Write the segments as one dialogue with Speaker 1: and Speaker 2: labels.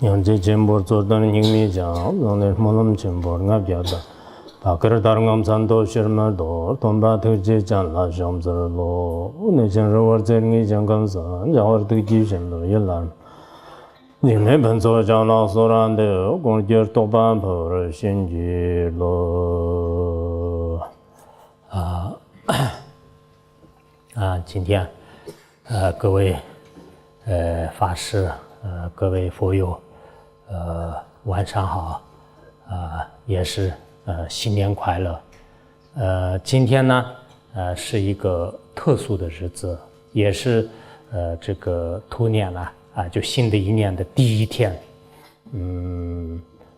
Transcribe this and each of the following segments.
Speaker 1: 양제 젬보 조던 닝미자 오늘 몰음 젬보 나비아다 바크르 다릉암 산도 셔마도 돈바 더제잔 라젬저로 오늘 전러워저니 장감산 야워드 기젬로 열란 니네 번소 장라 소란데 공저 도반 버르 신지로 今天各位法师各位佛友晚上好也是新年快乐今天呢是一个特殊的日子也是这个兔年了就新的一年的第一天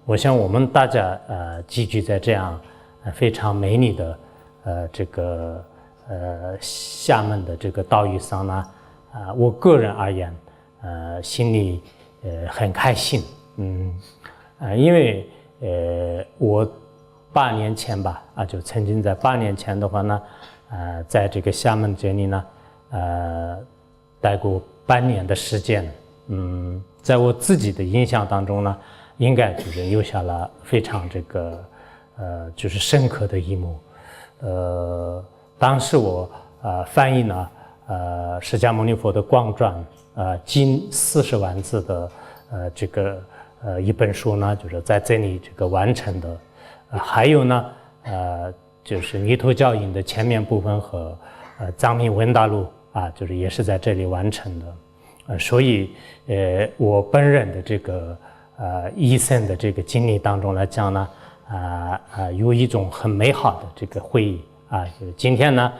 Speaker 1: 我想我们大家集聚在这样非常美丽的这个厦门的这个岛屿上呢我个人而言心里很开心因为我8年前吧就曾经在8年前的话呢在这个厦门这里呢待过半年的时间在我自己的印象当中呢应该就是留下了非常这个就是深刻的一幕当时我翻译了释迦牟尼佛的光传近40万字的这个一本书呢就是在这里这个完成的还有呢就是弥陀教引的前面部分和藏密文达录就是也是在这里完成的所以我本人的这个一生的这个经历当中来讲呢有一种很美好的这个回忆就是今天呢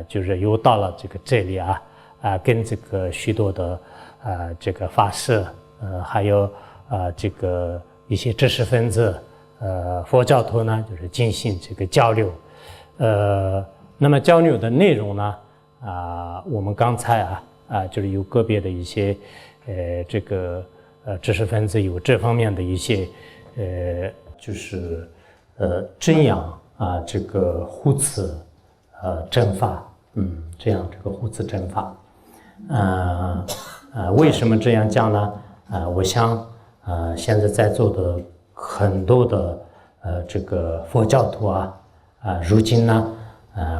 Speaker 1: 就是又到了这里跟这个许多的这个法师还有这个一些知识分子佛教徒呢就是进行这个交流那么交流的内容呢我们刚才就是有个别的一些这个知识分子有这方面的一些就是真阳这个护持正法这样这个护持正法为什么这样讲呢我想现在在座的很多的这个佛教徒如今呢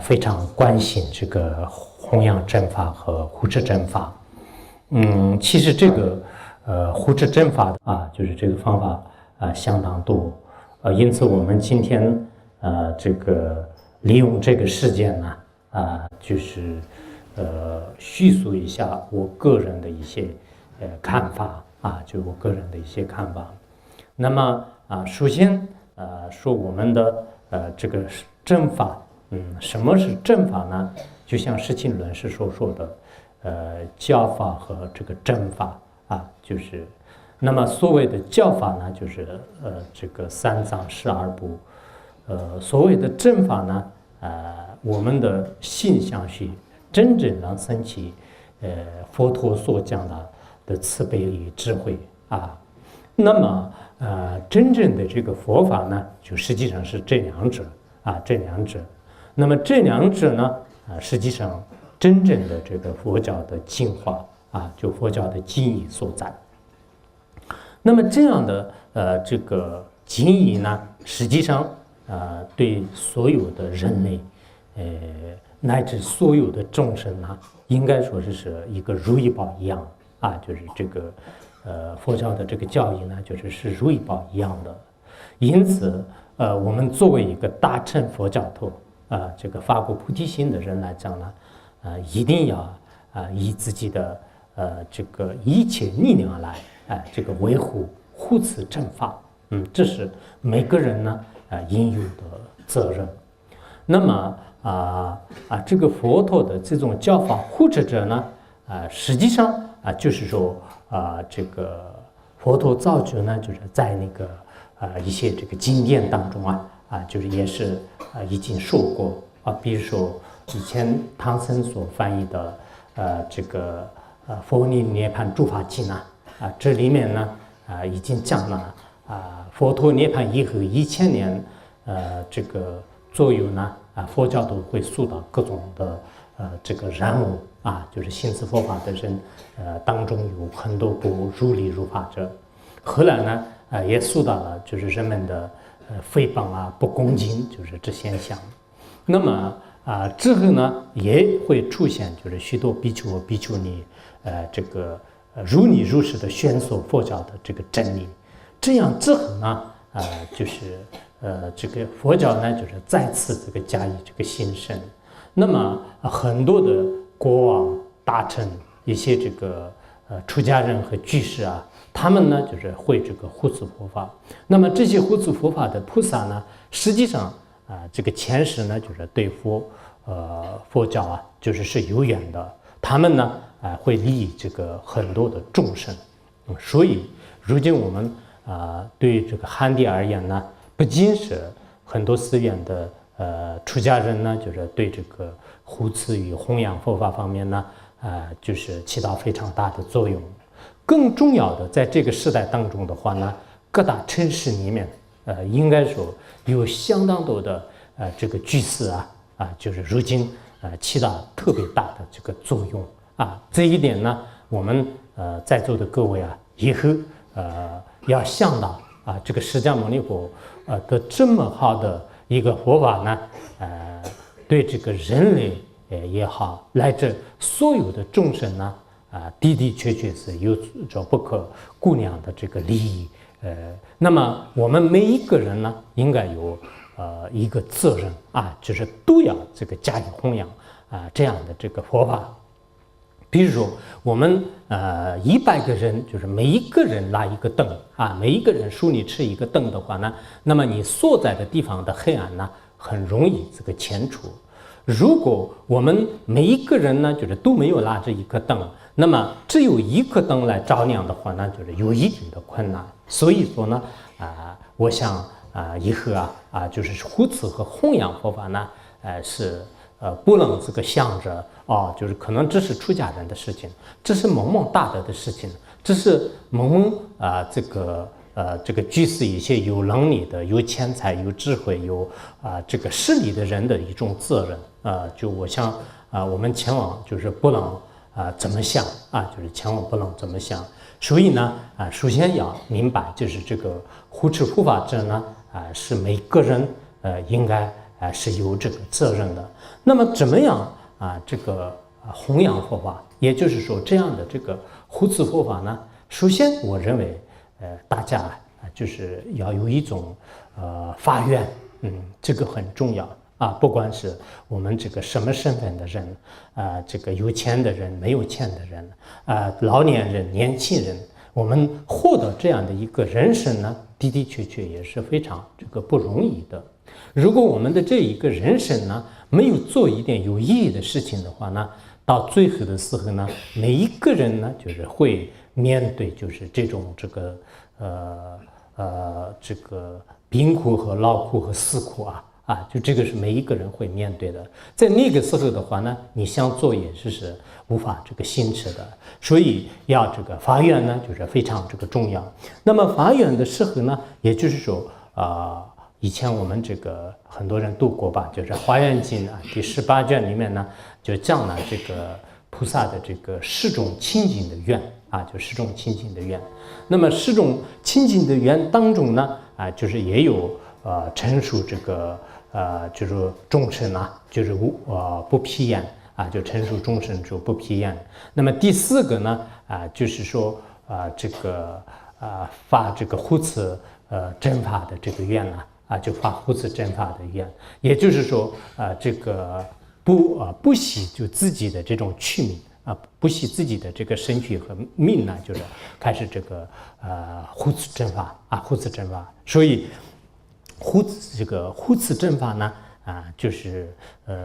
Speaker 1: 非常关心这个弘扬正法和护持正法其实这个护持正法就是这个方法相当多因此我们今天这个利用这个时间呢就是叙述一下我个人的一些看法就我个人的一些看法那么首先说我们的这个正法什么是正法呢就像释经论师所说的教法和这个正法就是那么所谓的教法呢就是这个三藏12部所谓的正法呢我们的信相续真正能升起佛陀所讲的慈悲与智慧那么真正的这个佛法呢就实际上是这两者那么这两者呢实际上真正的这个佛教的精华就佛教的精义所在那么这样的这个精义呢实际上对所有的人类乃至所有的众生呢应该说是一个如意宝一样就是这个佛教的这个教义呢就是如意宝一样的因此我们作为一个大乘佛教徒这个发过菩提心的人来讲呢一定要以自己的这个一切力量来这个维护护持正法，这是每个人呢应有的责任。那么这个佛陀的这种教法护持者呢，实际上就是说这个佛陀造就呢，就是在那个一些这个经典当中就是也是已经说过比如说以前唐僧所翻译的这个佛逆涅槃诸法经这里面呢已经讲了佛陀涅槃以后1000年这个左右呢佛教都会塑造各种的这个人物就是信持佛法的人当中有很多不如理如法者，后来呢也塑造了就是人们的诽谤不恭敬就是这现象。那么之后呢也会出现就是许多比丘比丘尼这个如理如实的宣说佛教的这个真理，这样之后呢就是这个佛教呢就是再次这个加以这个兴盛。那么很多的国王大臣一些这个出家人和居士他们呢就是会这个护持佛法。那么这些护持佛法的菩萨呢，实际上这个前世呢就是对佛教就是有缘的，他们呢会利益这个很多的众生。所以如今我们对这个汉地而言呢，不仅是很多寺院的出家人呢，就是对这个护持与弘扬佛法方面呢就是起到非常大的作用。更重要的，在这个时代当中的话呢，各大城市里面应该说有相当多的这个居士就是如今起到特别大的这个作用这一点呢，我们在座的各位以后要想到这个释迦牟尼佛的这么好的一个佛法呢，对这个人类也好，乃至所有的众生呢的的确确是有着不可估量的这个利益。那么我们每一个人呢，应该有一个责任就是都要这个加以弘扬这样的这个佛法。比如说我们100个人，就是每一个人拿一个灯每一个人手里持一个灯的话呢，那么你所在的地方的黑暗呢，很容易这个清除。如果我们每一个人呢，就是都没有拿着一颗灯，那么只有一颗灯来照亮的话呢，就是有一定的困难。所以说呢我想以后就是护持和弘扬佛法呢是不能这个想着就是可能这是出家人的事情，这是蒙蒙大德的事情，这是蒙蒙这个居士一些有能力的、有钱财、有智慧、有这个势力的人的一种责任。就我想我们千万就是不能怎么想就是千万不能这么想。所以呢首先要明白，就是这个护持护法者呢是每个人应该是有这个责任的。那么怎么样这个弘扬佛法，也就是说这样的这个护持佛法呢，首先我认为大家就是要有一种发愿，这个很重要不管是我们这个什么身份的人这个有钱的人、没有钱的人老年人、年轻人，我们获得这样的一个人生呢，的的确确也是非常这个不容易的。如果我们的这一个人生呢，没有做一点有意义的事情的话呢，到最后的时候呢，每一个人呢，就是会面对就是这种这个这个贫苦和劳苦和死苦就这个是每一个人会面对的。在那个时候的话呢，你想做也是无法这个行持的。所以要这个发愿呢，就是非常这个重要。那么发愿的时候呢，也就是说以前我们这个很多人读过吧，就是《华严经》第18卷里面呢，就讲了这个菩萨的这个10种清净的愿就10种清净的愿。那么10种清净的愿当中呢就是也有陈述这个就是众生就是不披厌就陈述众生就不披厌。那么第4个呢就是说这个发这个护持正法的这个愿就发护持正法的愿，也就是说这个不惜就自己的这种取名不惜自己的这个身躯和命呢，就是开始这个护持正法护持正法。所以护持正法呢就是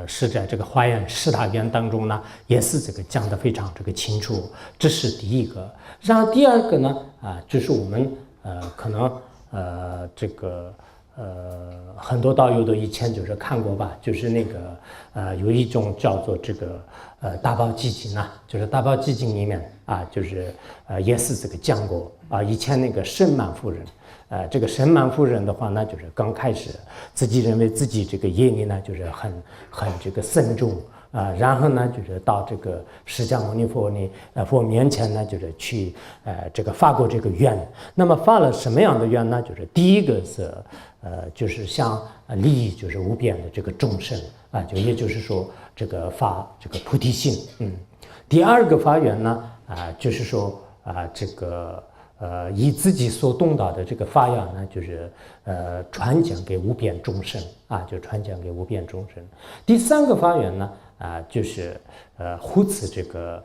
Speaker 1: 是在这个华严四大愿当中呢，也是这个讲得非常这个清楚。这是第一个。然后第二个呢就是我们可能这个很多道友都以前就是看过吧，就是那个有一种叫做这个大宝积经就是大宝积经里面就是也是这个讲过以前那个申满夫人。这个申满夫人的话呢，就是刚开始自己认为自己这个业力呢，就是很这个慎重然后呢，就是到这个释迦牟尼佛面前呢，就是去这个发过这个愿。那么发了什么样的愿呢？就是第一个是就是想利益就是无边的这个众生就也就是说这个发这个菩提心。第二个发愿呢就是说这个以自己所懂到的这个发愿呢，就是传讲给无边众生就传讲给无边众生。第三个发愿呢就是护持这个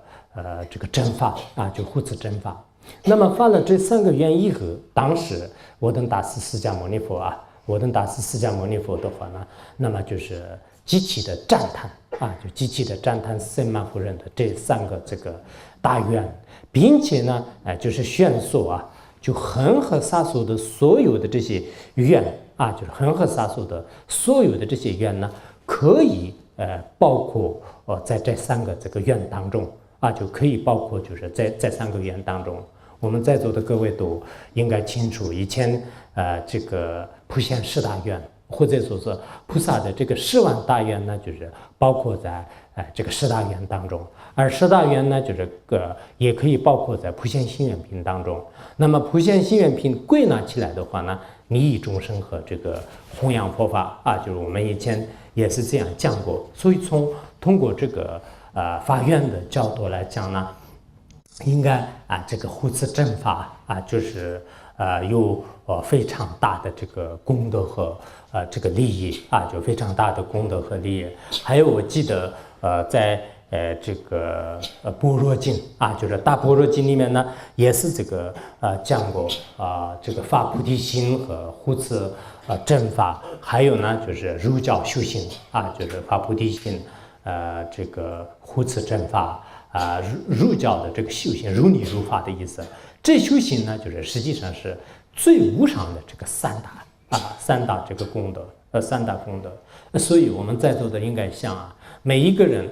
Speaker 1: 正法就护持正法。那么发了这三个愿以后，当时我等大师释迦牟尼佛的话呢，那么就是极其的赞叹就极其的赞叹申满夫人的这三个这个大愿，并且呢就是宣说就恒河沙数的所有的这些愿就是恒河沙数的所有的这些愿呢，可以包括在这三个这个愿当中就可以包括就是在三个愿当中。我们在座的各位都应该清楚，以前这个普贤十大愿，或者说是菩萨的这个10万大愿呢，就是包括在这个十大愿当中。而十大愿呢，就是也可以包括在普贤行愿品当中。那么普贤行愿品归纳起来的话呢，利益众生和这个弘扬佛法就是我们以前也是这样讲过。所以通过这个法院的角度来讲呢，应该这个护持正法就是有非常大的这个功德和这个利益就非常大的功德和利益。还有我记得在这个般若经就是大般若经里面呢，也是这个讲过这个发菩提心和护持正法，还有呢就是儒教修行就是发菩提心这个护持正法儒教的这个修行，如理如法的意思。这修行呢，就是实际上是最无上的这个三大这个功德三大功德。所以我们在座的应该想每一个人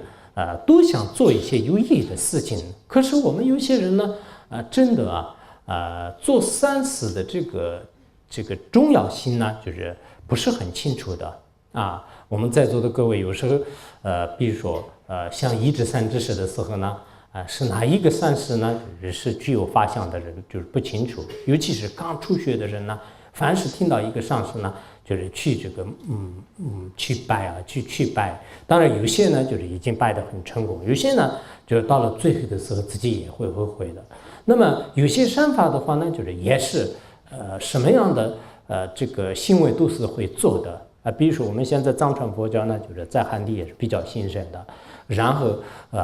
Speaker 1: 都想做一些有意义的事情。可是我们有些人呢真的做善事的这个重要性呢，就是不是很清楚的我们在座的各位有时候比如说像一至三知识的时候呢是哪一个善事呢，是具有法相的人就是不清楚。尤其是刚初学的人呢，凡是听到一个善事呢，就是去这个去拜去拜。当然有些呢就是已经拜得很成功，有些呢就是到了最后的时候自己也会后悔的。那么有些善法的话呢，就是也是什么样的这个行为都是会做的比如说我们现在藏传佛教呢，就是在汉地也是比较兴盛的。然后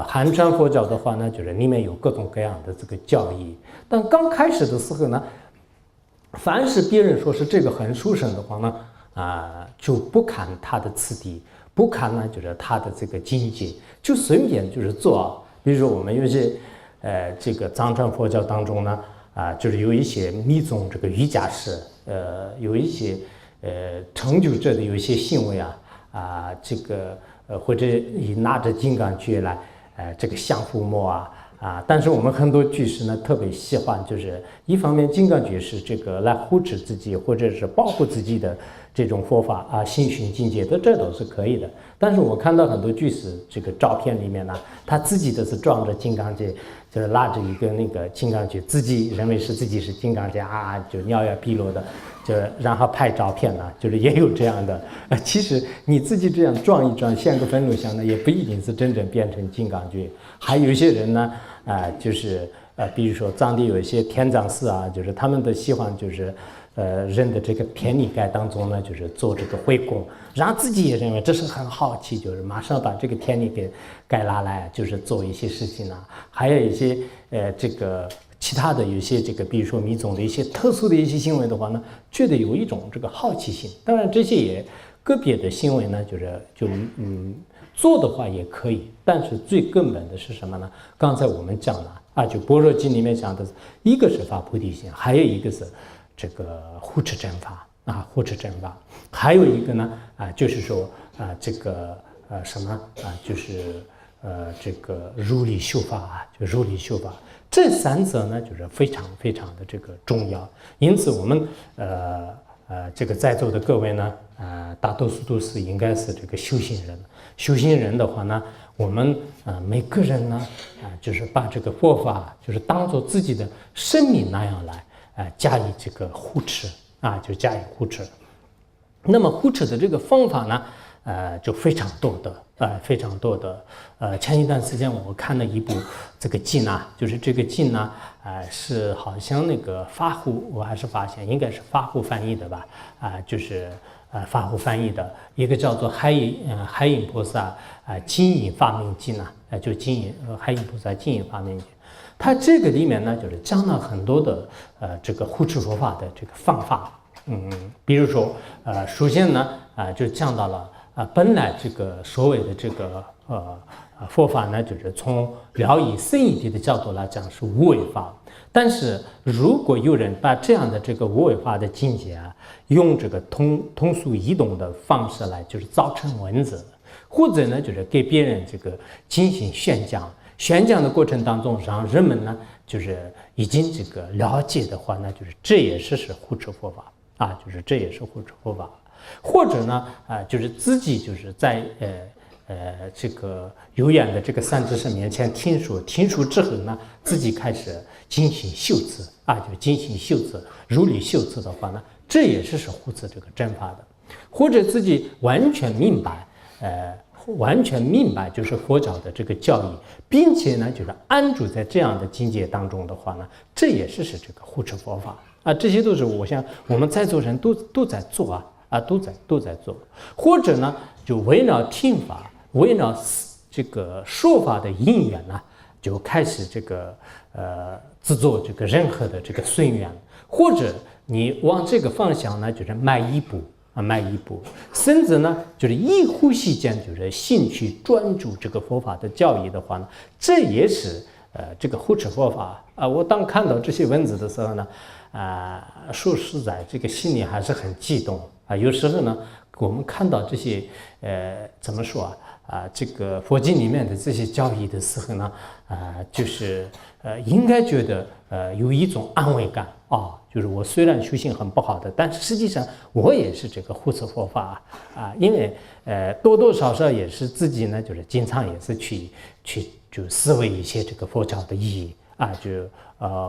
Speaker 1: 汉传佛教的话呢，就是里面有各种各样的这个教义。但刚开始的时候呢，凡是别人说是这个很殊胜的话呢就不看他的次第，不看呢就是他的这个境界，就随便就是做比如说我们有些这个藏传佛教当中呢就是有一些密宗这个瑜伽师有一些成就者的有一些行为这个或者以拿着金刚诀来这个降伏魔但是我们很多居士呢特别喜欢，就是一方面金刚诀是这个来护持自己或者是保护自己的这种佛法心寻境界的，这都是可以的。但是我看到很多居士这个照片里面呢，他自己都是装着金刚戒，就是拉着一个那个金刚诀，自己认为是自己是金刚戒就尿呀披露的，就然后拍照片呢，就是也有这样的。其实你自己这样装一装，像个焚炉香呢，也不一定是真正变成金刚诀。还有一些人呢，就是比如说藏地有一些天藏寺就是他们的喜欢就是人的这个天理盖当中呢，就是做这个回供，然后自己也认为这是很好奇，就是马上把这个天理盖拿来，就是做一些事情啊，还有一些这个其他的有些这个，比如说密宗的一些特殊的一些行为的话呢，觉得有一种这个好奇心。当然这些也个别的行为呢，做的话也可以，但是最根本的是什么呢？刚才我们讲了啊，就般若经里面讲的，一个是发菩提心，还有一个是这个护持正法啊，护持正法，还有一个呢就是说这个什么就是这个如理修法啊，就如理修法，这三者呢就是非常非常的这个重要。因此我们这个在座的各位呢大多数都是应该是这个修行人。修行人的话呢，我们每个人呢就是把这个佛法就是当做自己的生命那样来加以这个护持就加以护持。那么护持的这个方法呢就非常多的非常多的。前一段时间我看了一部这个经就是这个经呢是好像那个法护，我还是发现应该是法护翻译的吧就是法护翻译的一个叫做海隐菩萨经引发明经就海隐菩萨经引发明经。它这个里面呢，就是讲了很多的这个护持佛法的这个方法。比如说首先呢就讲到了本来这个所谓的这个佛法呢，就是从了义深一点的角度来讲是无为法。但是如果有人把这样的这个无为法的境界用这个通俗易懂的方式来就是造成文字，或者呢就是给别人这个进行宣讲的过程当中，让人们呢就是已经这个了解的话呢，就是这也是护持佛法就是这也是护持佛法。或者呢就是自己就是在这个有缘的这个善知识面前听说之后呢，自己开始进行修持就进行修持，如理修持的话呢，这也是护持这个正法的。或者自己完全明白就是佛教的这个教义，并且呢就是安住在这样的境界当中的话呢，这也是这个护持佛法这些都是我想我们在座人都在做都在做。或者呢就围绕听法，围绕这个说法的因缘呢，就开始这个制作这个任何的这个随缘。或者你往这个方向呢就是迈一步，甚至呢就是一呼吸间就是兴趣专注这个佛法的教义的话呢，这也是这个护持佛法我当看到这些文字的时候呢说实在这个心里还是很激动有时候呢我们看到这些怎么说这个佛经里面的这些教义的时候呢就是应该觉得有一种安慰感就是我虽然修行很不好的，但是实际上我也是这个护持佛法因为多多少少也是自己呢就是经常也是去就思维一些这个佛教的意义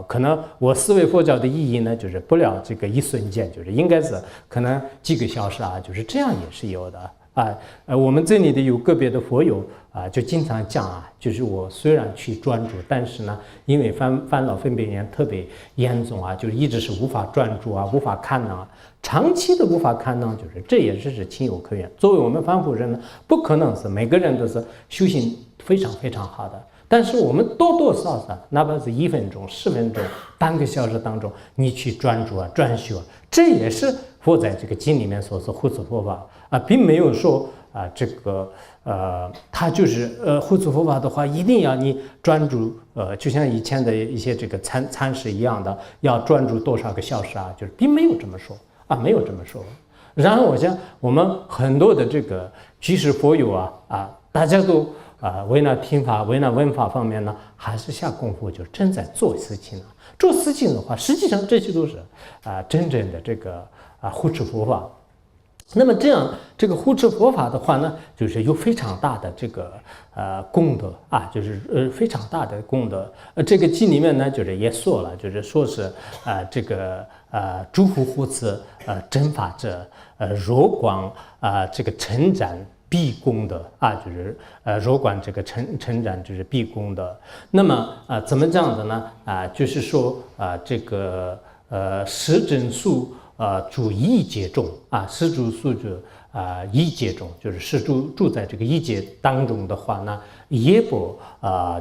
Speaker 1: 可能我思维佛教的意义呢就是不了这个一瞬间，就是应该是可能几个小时就是这样也是有的我们这里的有个别的佛友就经常讲就是我虽然去专注，但是呢因为烦恼分别念特别严重就一直是无法专注无法看呢长期的无法看呢，就是这也是情有可原。作为我们凡夫人呢，不可能是每个人都是修行非常非常好的，但是我们多多少少哪怕是1分钟、10分钟、半个小时当中，你去专注专修这也是佛在这个经里面所说护持佛法并没有说这个他就是护持佛法的话，一定要你专注就像以前的一些这个禅师一样的，要专注多少个小时就是并没有这么说没有这么说。然后我想我们很多的这个居士佛友大家都为了听法、为了闻法方面呢，还是下功夫，就正在做事情做事情的话，实际上这些都是真正的这个护持佛法。那么这样这个护持佛法的话呢，就是有非常大的这个功德就是非常大的功德。这个经里面呢，就是也说了，就是说是这个诸佛护持正法者若广这个成长必功德就是若广这个成长就是必功德。那么怎么这样的呢就是说这个十整数住一界中啊，施主宿主一界中，就是施主住在这个一界当中的话呢，也不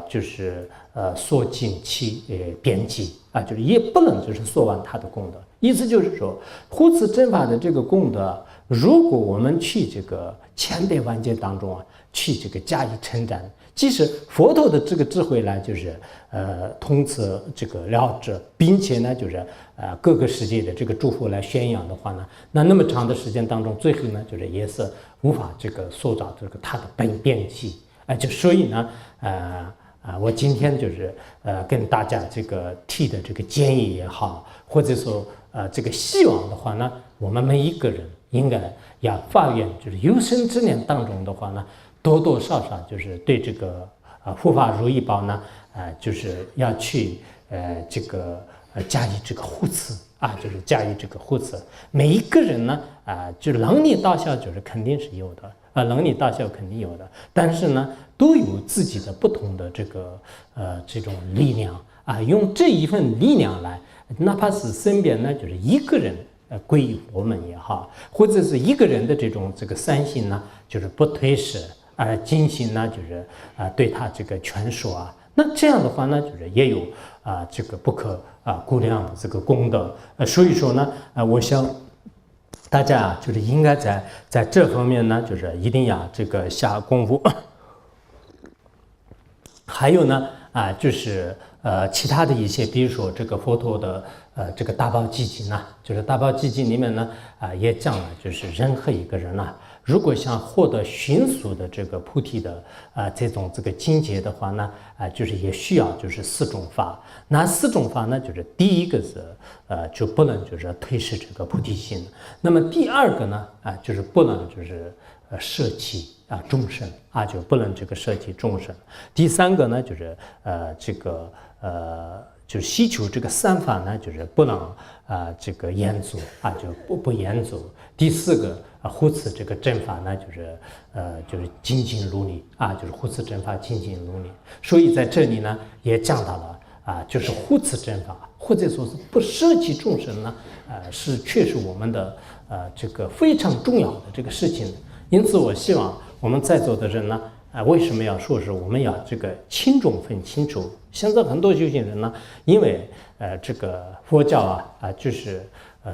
Speaker 1: 就是缩尽其边际啊，就是也不能就是缩完他的功德。意思就是说，护持正法的这个功德，如果我们去这个千百万劫当中啊，去这个加以称赞，即使佛陀的这个智慧呢，就是通此这个了知，并且呢，就是各个世界的这个诸佛来宣扬的话呢，那么长的时间当中，最后呢，就是也是无法这个塑造这个它的边际就所以呢，我今天就是跟大家这个提的这个建议也好，或者说这个希望的话呢，我们每一个人应该要发愿，就是有生之年当中的话呢，多多少少就是对这个护法如意宝呢，就是要去这个加以这个护持就是加以这个护持。每一个人呢就能力大小就是肯定是有的能力大小肯定有的，但是呢都有自己的不同的这个这种力量用这一份力量来，哪怕是身边呢就是一个人皈依佛门也好，或者是一个人的这种善心呢，就是不推失精心呢就是对他这个劝说那这样的话呢，就是也有这个不可估量的这个功德所以说呢我想大家就是应该在这方面呢，就是一定要这个下功夫。还有呢就是其他的一些，比如说这个佛陀的这个大宝积经就是大宝积经里面呢也讲了，就是任何一个人如果想获得迅速的这个菩提的这种这个境界的话呢就是也需要就是4种法。那4种法呢，就是第一个是就不能就是推失这个菩提心。那么第二个呢就是不能就是舍弃众生就不能这个舍弃众生。第三个呢就是这个就希求这个3法呢，就是不能这个言足就不言足。第4个护持这个正法呢，就是精进如理就是护持正法精进如理。所以在这里呢也讲到了就是护持正法或者说是不舍弃众生呢是确实我们的这个非常重要的这个事情。因此我希望我们在座的人呢为什么要说是我们要这个轻重分清楚。现在很多修行人呢，因为这个佛教就是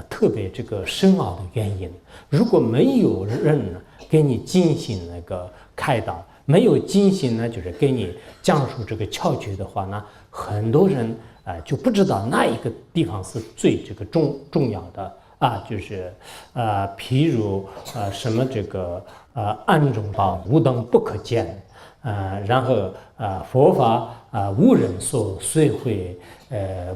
Speaker 1: 特别这个深奥的原因，如果没有人呢给你进行那个开导，没有进行呢就是给你讲述这个窍诀的话呢，很多人就不知道哪一个地方是最这个重要的就是譬如什么这个暗中宝无灯不可见然后佛法无人所虽会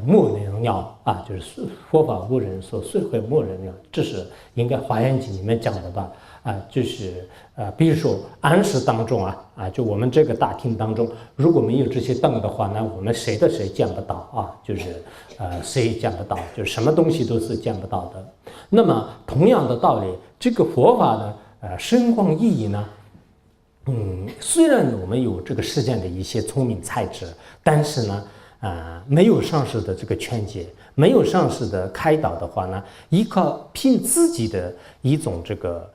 Speaker 1: 莫能了就是佛法无人所虽会莫能了，这是应该《华严经》里面讲的吧就是比如说安室当中就我们这个大厅当中，如果没有这些灯的话呢，我们谁见不到就是谁见不到，就是什么东西都是见不到的。那么同样的道理，这个佛法的深广意义呢，虽然我们有这个世间的一些聪明才智，但是呢没有上师的这个劝解，没有上师的开导的话呢，依靠凭自己的一种这个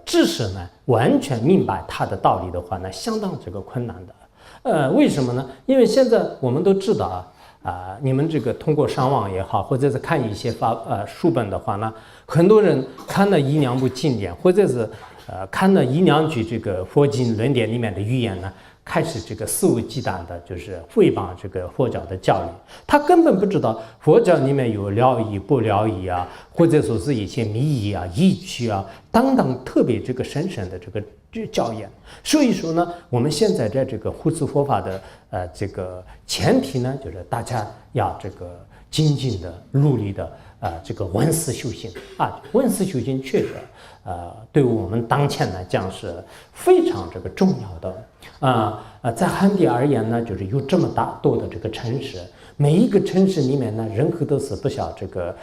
Speaker 1: 知识呢，完全明白它的道理的话呢，相当这个困难的。为什么呢？因为现在我们都知道你们这个通过上网也好，或者是看一些书本的话呢，很多人看了1、2部经典，或者是看了1、2句这个佛经论点里面的语言呢，开始这个肆无忌惮的就是诽谤这个佛教的教义。他根本不知道佛教里面有疗义不疗义或者说是一些迷义义趣等等特别这个深深的这个教言。所以说呢，我们现在在这个护持佛法的这个前提呢，就是大家要这个精进的努力的这个闻思修行闻思修行确实对我们当前来讲是非常这个重要的在汉地而言呢，就是有这么多的这个城市，每一个城市里面呢，人口都是不小这个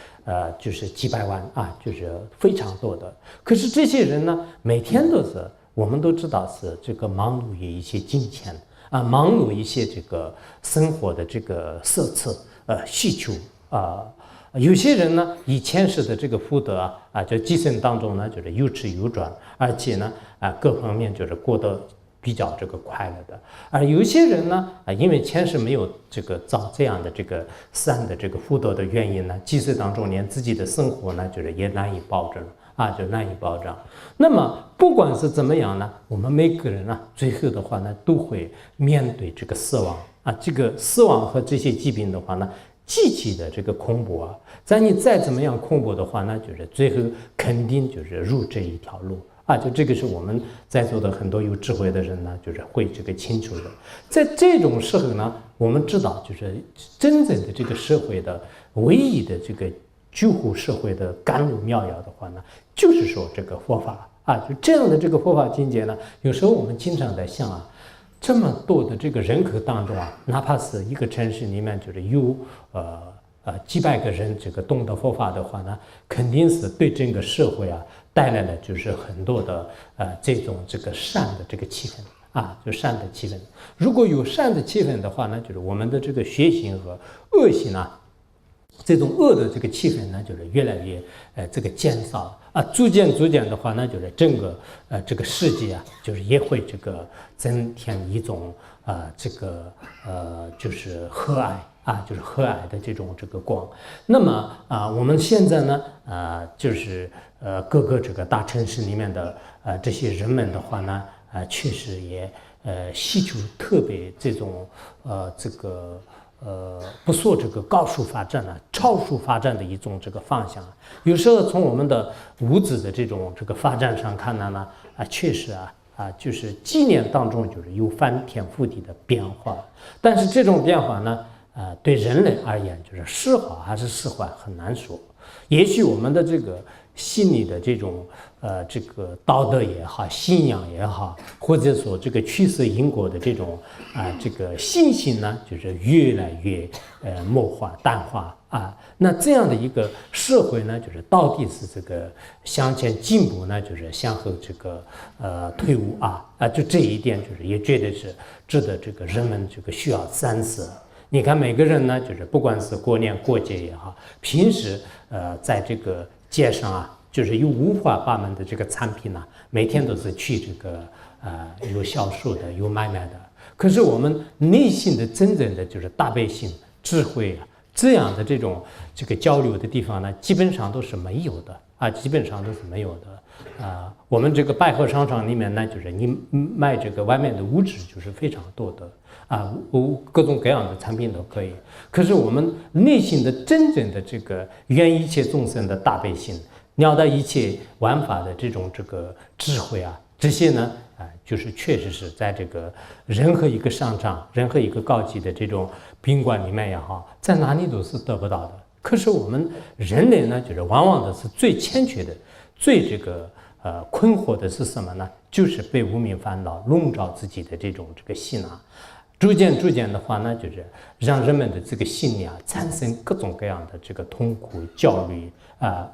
Speaker 1: 就是几百万就是非常多的。可是这些人呢，每天都是我们都知道是这个忙碌于一些金钱忙碌一些这个生活的这个奢侈需求有些人呢，以前世的这个福德就今生当中呢，就是有吃有转，而且呢，各方面就是过得比较这个快乐的。而有些人呢，因为前世没有这个造这样的这个善的这个福德的原因呢，今世当中连自己的生活呢，就是也难以保证就难以保障。那么不管是怎么样呢，我们每个人呢，最后的话呢，都会面对这个死亡这个死亡和这些疾病的话呢，极其的这个恐怖在你再怎么样恐怖的话呢，就是最后肯定就是入这一条路就这个是我们在座的很多有智慧的人呢，就是会这个清楚的。在这种时候呢，我们知道就是真正的这个社会的唯一的这个救护社会的甘露妙药的话呢，就是说这个佛法就这样的这个佛法境界呢，有时候我们经常在想这么多的这个人口当中哪怕是一个城市里面就是有几百个人这个懂得佛法的话呢，肯定是对整个社会带来了就是很多的这种这个善的这个气氛就善的气氛。如果有善的气氛的话呢，就是我们的这个血性和恶性这种恶的这个气氛呢，就是越来越这个减少逐渐的话呢，就是整个这个世界就是也会这个增添一种这个就是和蔼就是和蔼的这种这个光。那么我们现在呢就是各个这个大城市里面的这些人们的话呢确实也吸求特别这种这个不说这个高速发展超速发展的一种这个方向。有时候从我们的物质的这种这个发展上看呢确实就是几年当中就是有翻天覆地的变化。但是这种变化呢对人类而言就是是好还是是坏很难说。也许我们的这个心理的这种这个道德也好，信仰也好，或者说这个趋势因果的这种这个信心呢，就是越来越弱化淡化那这样的一个社会呢，就是到底是这个向前进步呢，就是向后这个退步就这一点就是也绝对是值得这个人们这个需要三思。你看每个人呢，就是不管是过年过节也好，平时在这个街上就是有五花八门的这个产品每天都是去这个有销售的，有买卖的。可是我们内心的真正的就是大悲心、智慧这样的这种这个交流的地方呢，基本上都是没有的基本上都是没有的我们这个百货商场里面呢，就是你卖这个外面的物质就是非常多的各种各样的产品都可以。可是我们内心的真正的这个愿一切众生的大悲心，了达一切万法的这种这个智慧这些呢就是确实是在这个任何一个商场、任何一个高级的这种宾馆里面也好，在哪里都是得不到的。可是我们人类呢，就是往往的是最欠缺的、最这个困惑的是什么呢？就是被无明烦恼笼罩自己的这种这个心逐渐的话呢，就是让人们的这个心理产生各种各样的这个痛苦、焦虑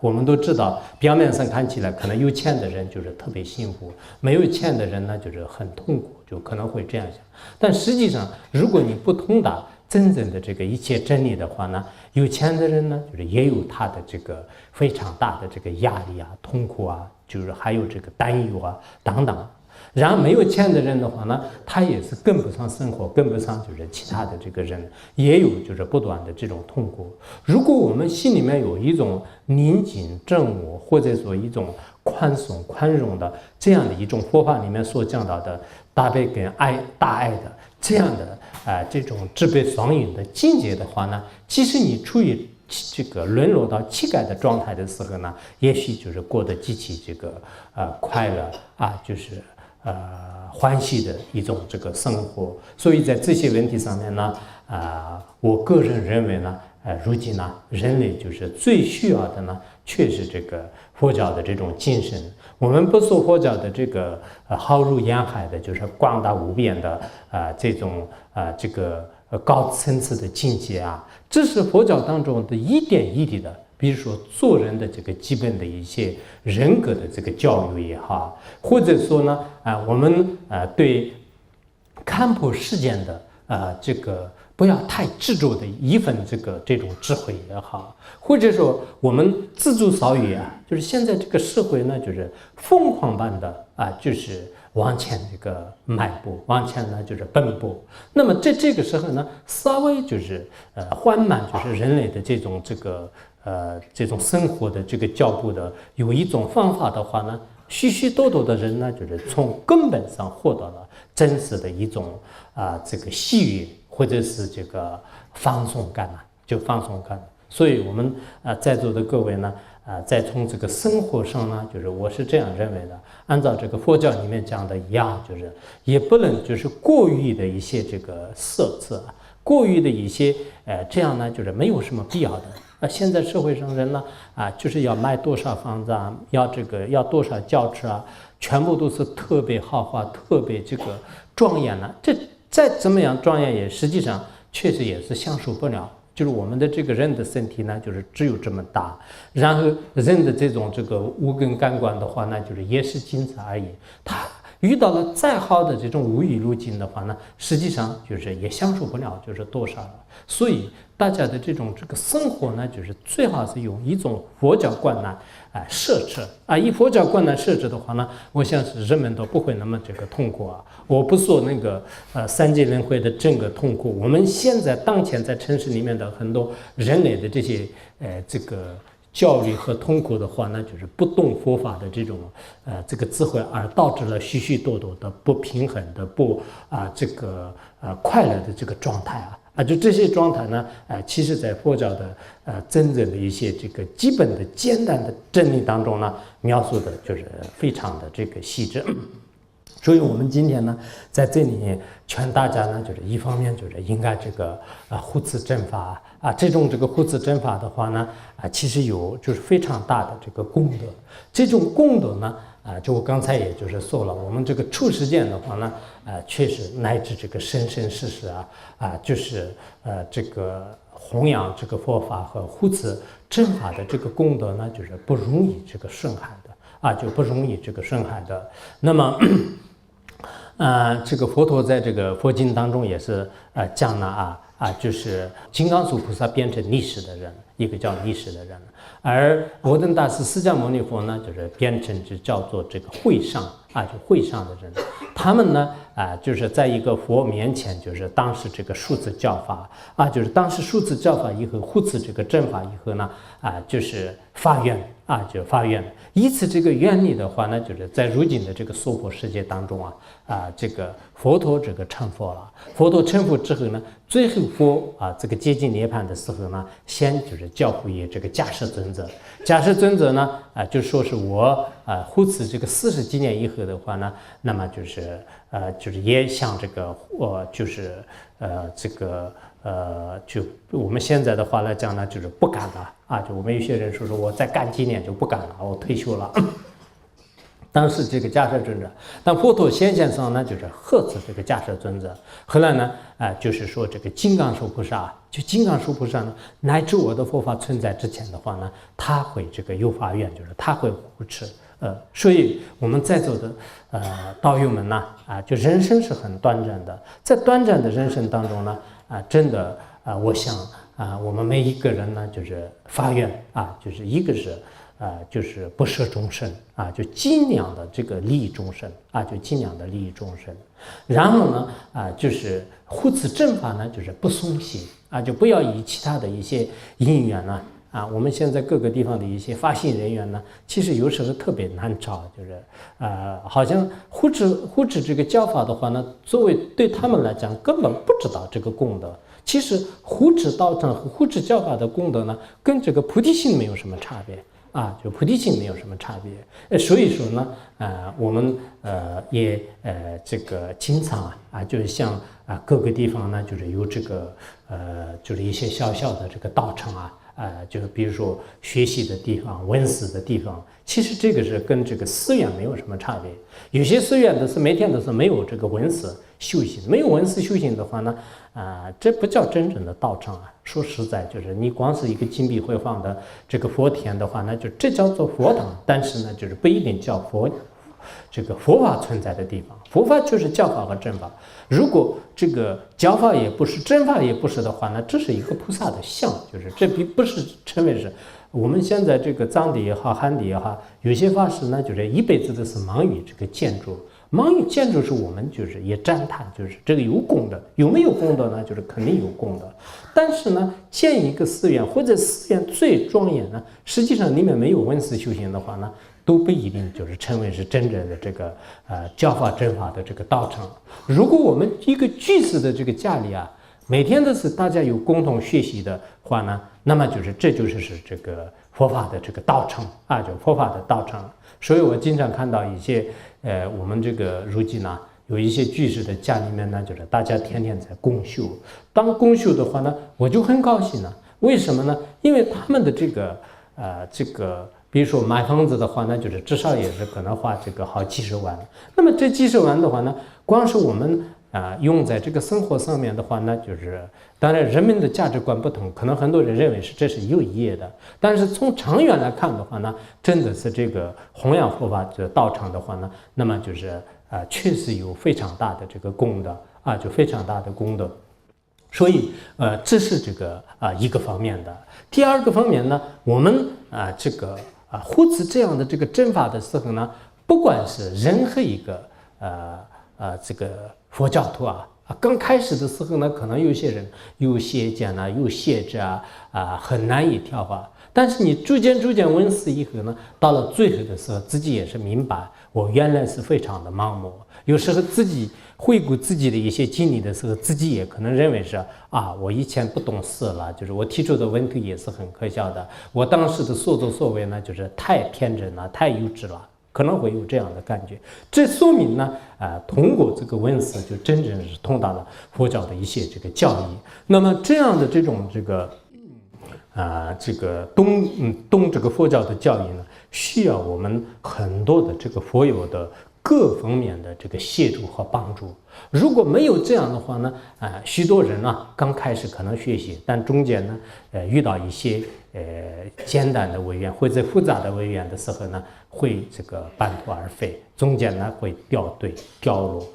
Speaker 1: 我们都知道，表面上看起来可能有钱的人就是特别幸福，没有钱的人呢就是很痛苦，就可能会这样想。但实际上，如果你不通达真正的这个一切真理的话呢，有钱的人呢就是也有他的这个非常大的这个压力痛苦就是还有这个担忧等等。然而没有钱的人的话呢，他也是跟不上生活，跟不上就是其他的这个人，也有就是不断的这种痛苦。如果我们心里面有一种宁静正我，或者说一种宽松宽容的这样的一种佛法里面所讲到的大悲跟大爱的这样的这种智悲双运的境界的话呢，即使你处于这个沦落到乞丐的状态的时候呢，也许就是过得极其这个快乐就是欢喜的一种这个生活。所以在这些问题上面呢我个人认为呢如今呢人类就是最需要的呢却是这个佛教的这种精神。我们不说佛教的这个浩如烟海的就是广大无边的这种这个高层次的境界这是佛教当中的一点一滴的，比如说做人的这个基本的一些人格的这个教育也好，或者说呢我们对看破世间的这个
Speaker 2: 不要太执着的一份这种智慧也好，或者说我们自助少语啊，就是现在这个社会呢，就是疯狂般的就是往前迈步，往前呢就是奔波。那么这个时候呢，稍微就是缓慢，就是人类的这种生活的脚步的有一种方法的话呢，许许多多的人呢，就是从根本上获得了真实的一种喜悦。或者是放松感就放松感。所以我们在座的各位呢，在从生活上呢，就是我是这样认为的，按照佛教里面讲的一样，就是也不能就是过于的一些设置过于的一些这样呢，就是没有什么必要的。现在社会上人呢就是要买多少房子啊，要多少轿车啊，全部都是特别豪华、特别庄严了。这再怎么样庄严，也实际上确实也是享受不了。就是我们的人的身体呢，就是只有这么大，然后人的这种五根感官的话呢，就是也是仅此而已。他遇到了再好的这种无语路径的话呢，实际上就是也享受不了多少了。所以大家的这种生活呢，就是最好是用一种佛教观呢设置以佛教观呢设置的话呢，我想是人们都不会那么痛苦我不说三界轮回的整个痛苦，我们现在当前在城市里面的很多人类的这些焦虑和痛苦的话呢，就是不懂佛法的这种智慧，而导致了许许多多的不平衡的不快乐的状态就这些状态呢其实在佛教的真正的一些基本的简单的真理当中呢，描述的就是非常的细致。所以我们今天呢，在这里劝大家呢，就是一方面就是应该护持正法这种护持正法的话呢其实有就是非常大的功德。这种功德呢就我刚才也就是说了，我们出世间的话呢确实乃至生生世世就是弘扬佛法和护持正法的功德呢，就是不容易损害的就不容易损害的。那么佛陀在佛经当中也是讲了就是金刚杵菩萨变成历史的人，一个叫历史的人，而摩登大师释迦牟尼佛呢，就是变成就叫做会上就会上的人。他们呢就是在一个佛面前，就是当时数字教法就是当时数字教法以后护持正法以后呢就是发愿就发愿，以此愿力的话呢，就是在如今的娑婆世界当中佛陀成佛了。佛陀成佛之后呢，最后佛接近涅槃的时候呢，先就是教诲于迦叶尊者。迦叶尊者呢就说是我护持40几年以后的话呢，那么就是也像就是就我们现在的话来讲呢，就是不敢了就我们有些人说我再干几年就不敢了，我退休了。当时迦叶尊者，但佛陀显现上呢，就是呵斥迦叶尊者。后来呢就是说金刚手菩萨，就金刚手菩萨呢，乃至我的佛法存在之前的话呢，他会有发愿，就是他会护持。所以我们在座的道友们呢就人生是很短暂的，在短暂的人生当中呢真的我想我们每一个人呢，就是发愿就是一个是就是不舍众生就尽量的利益众生就尽量的利益众生。然后呢就是护持正法呢，就是不松懈就不要以其他的一些因缘呢我们现在各个地方的一些发心人员呢，其实有时候特别难找，就是好像护持教法的话呢，作为对他们来讲根本不知道功德。其实护持道场和护持教法的功德呢，跟菩提心没有什么差别就菩提心没有什么差别。所以说呢我们也经常就是像各个地方呢，就是有就是一些小小的道场就是比如说学习的地方、闻思的地方，其实是跟寺院没有什么差别。有些寺院的是每天都是没有闻思修行，没有闻思修行的话呢这不叫真正的道场说实在，就是你光是一个金碧辉煌的佛田的话呢，就这叫做佛堂，但是呢就是不一定叫这个佛法存在的地方。佛法就是教法和正法，如果这个教法也不是，正法也不是的话呢，这是一个菩萨的像，就是这并不是称为是。我们现在这个藏地也好，汉地也好，有些法师呢，就是一辈子都是忙于这个建筑。忙于建筑是我们就是也赞叹，就是这个有功德，有没有功德呢？就是肯定有功德。但是呢，建一个寺院或者寺院最庄严呢，实际上里面没有文思修行的话呢，都不一定就是称为是真正的这个教法正法的这个道场。如果我们一个居士的这个家里啊，每天都是大家有共同学习的话呢，那么这就是这个佛法的这个道场啊，就佛法的道场。所以我经常看到一些我们这个如今呢，有一些居士的家里面呢，就是大家天天在共修。当共修的话呢，我就很高兴了。为什么呢？因为他们的这个比如说买房子的话呢，就是至少也是可能花这个好几十万。那么这几十万的话呢，光是我们用在这个生活上面的话呢，就是当然人们的价值观不同，可能很多人认为这是有益的，但是从长远来看的话呢，真的是这个弘扬佛法的道场的话呢，那么就是确实有非常大的这个功德啊，就非常大的功德。所以这是这个一个方面的。第二个方面呢，我们这个护持这样的这个正法的时候呢，不管是任何一个这个佛教徒刚开始的时候呢，可能有些人有邪见有限制很难以调化。但是你逐渐闻思以后呢，到了最后的时候，自己也是明白，我原来是非常的盲目。有时候自己回顾自己的一些经历的时候，自己也可能认为是我以前不懂事了，就是我提出的问题也是很可笑的，我当时的所作所为呢，就是太天真了，太幼稚了。可能会有这样的感觉，这说明呢，通过这个闻思，就真正是通达了佛教的一些这个教义。那么这样的这种这个懂这个佛教的教义呢，需要我们很多的这个佛友的各方面的这个协助和帮助。如果没有这样的话呢，许多人呢刚开始可能学习，但中间呢，遇到一些简单的违缘或者复杂的违缘的时候呢，会这个半途而废，中间呢会掉落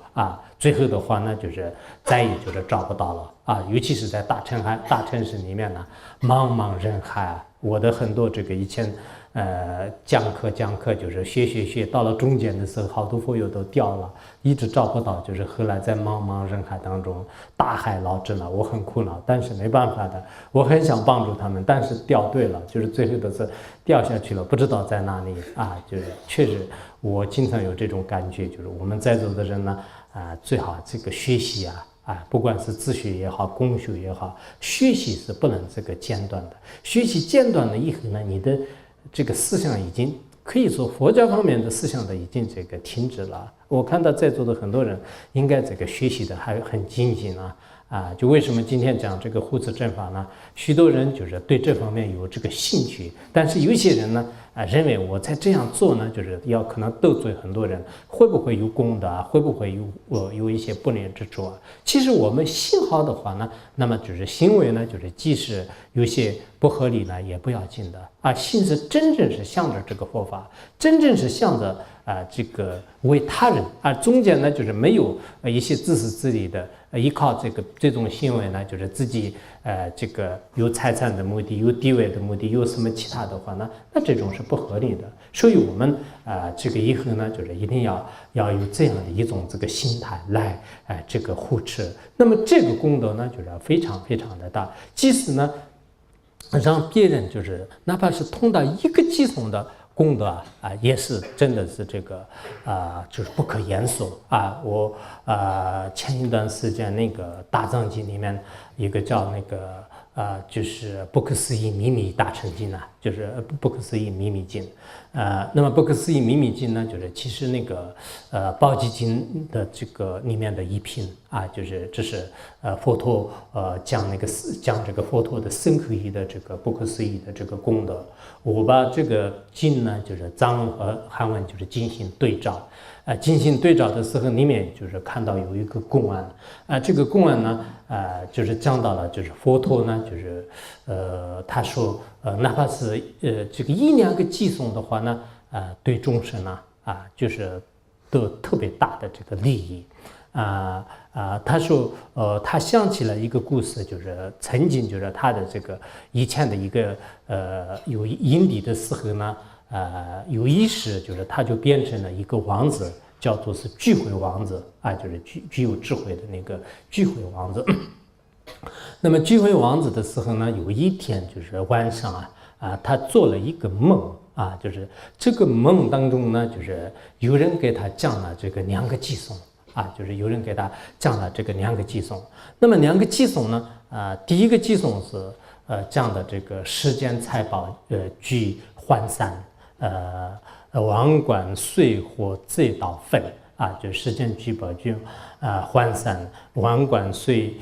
Speaker 2: 最后的话呢，就是再也就是找不到了尤其是在大城市里面呢，茫茫人海我的很多这个以前讲课就是学到了中间的时候，好多佛友都掉了，一直找不到，就是后来在茫茫人海当中大海捞针了，我很苦恼，但是没办法的，我很想帮助他们，但是掉队了，就是最后都是掉下去了，不知道在哪里就是确实我经常有这种感觉，就是我们在座的人呢最好这个学习不管是自学也好，共修也好，学习是不能这个间断的。学习间断了以后呢，你的这个思想已经可以说佛教方面的思想的已经这个停止了。我看到在座的很多人应该这个学习的还很精进就为什么今天讲这个护持正法呢？许多人就是对这方面有这个兴趣，但是有些人呢认为我在这样做呢，就是要可能得罪很多人，会不会有功德会不会有一些不良之处其实我们心好的话呢，那么就是行为呢，就是即使有些不合理呢，也不要紧的心是真正是向着这个佛法，真正是向着这个为他人中间呢就是没有一些自私自利的依靠这种行为呢，就是自己这个有财产的目的，有地位的目的，有什么其他的话呢，那这种是不合理的。所以我们这个以后呢，就是一定要有这样的一种这个心态来这个护持。那么这个功德呢，就是非常非常的大，即使呢让别人就是哪怕是通到一个计算的功德也是真的是这个就是不可言说我前一段时间那个大藏经里面一个叫那个就是不可思议秘密大乘经就是不可思议秘密经那么不可思议秘密经呢，就是其实那个宝积经的这个里面的一品就是这是佛陀讲这个佛陀的深刻义的这个不可思议的这个功德。我把这个经呢，就是藏文和汉文就是进行对照进行对照的时候，里面就是看到有一个公案这个公案呢就是讲到了就是佛陀呢就是他说哪怕是这个1-2个偈颂的话呢对众生呢就是都有特别大的这个利益。他说，他想起了一个故事，就是曾经就是他的这个以前的一个有营地的时候呢，有意识就是他就变成了一个王子，叫做是聚会王子啊，就是具有智慧的那个聚会王子。那么聚会王子的时候呢，有一天就是晚上他做了一个梦啊，就是这个梦当中呢，就是有人给他讲了这个2个寄送。就是有人给他讲了这个2个寄送。那么2个寄送呢，第一个寄送是讲的这个世间财宝俱涣散，王冠岁火贼盗粪就世间聚宝俱涣散，王冠岁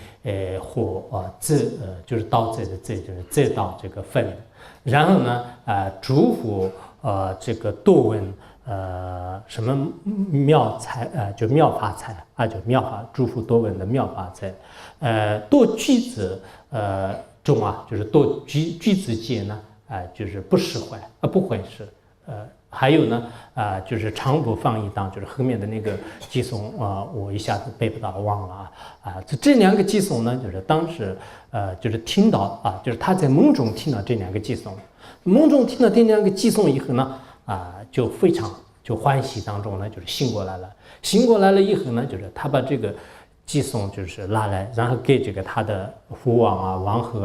Speaker 2: 火贼就是盗贼的贼，就是贼盗这个粪。然后呢嘱咐这个多问什么妙财就妙法财就妙法嘱咐多闻的妙法财，多句子中就是多句子界呢就是不释怀不悔释，还有呢就是常不放逸当，就是后面的那个寄送我一下子背不到忘了这2个寄送呢，就是当时就是听到就是他在梦中听到这2个寄送，梦中听到这2个寄送以后呢就非常就欢喜当中呢，就是醒过来了。醒过来了以后呢，就是他把这个寄送就是拿来，然后给这个他的父王王后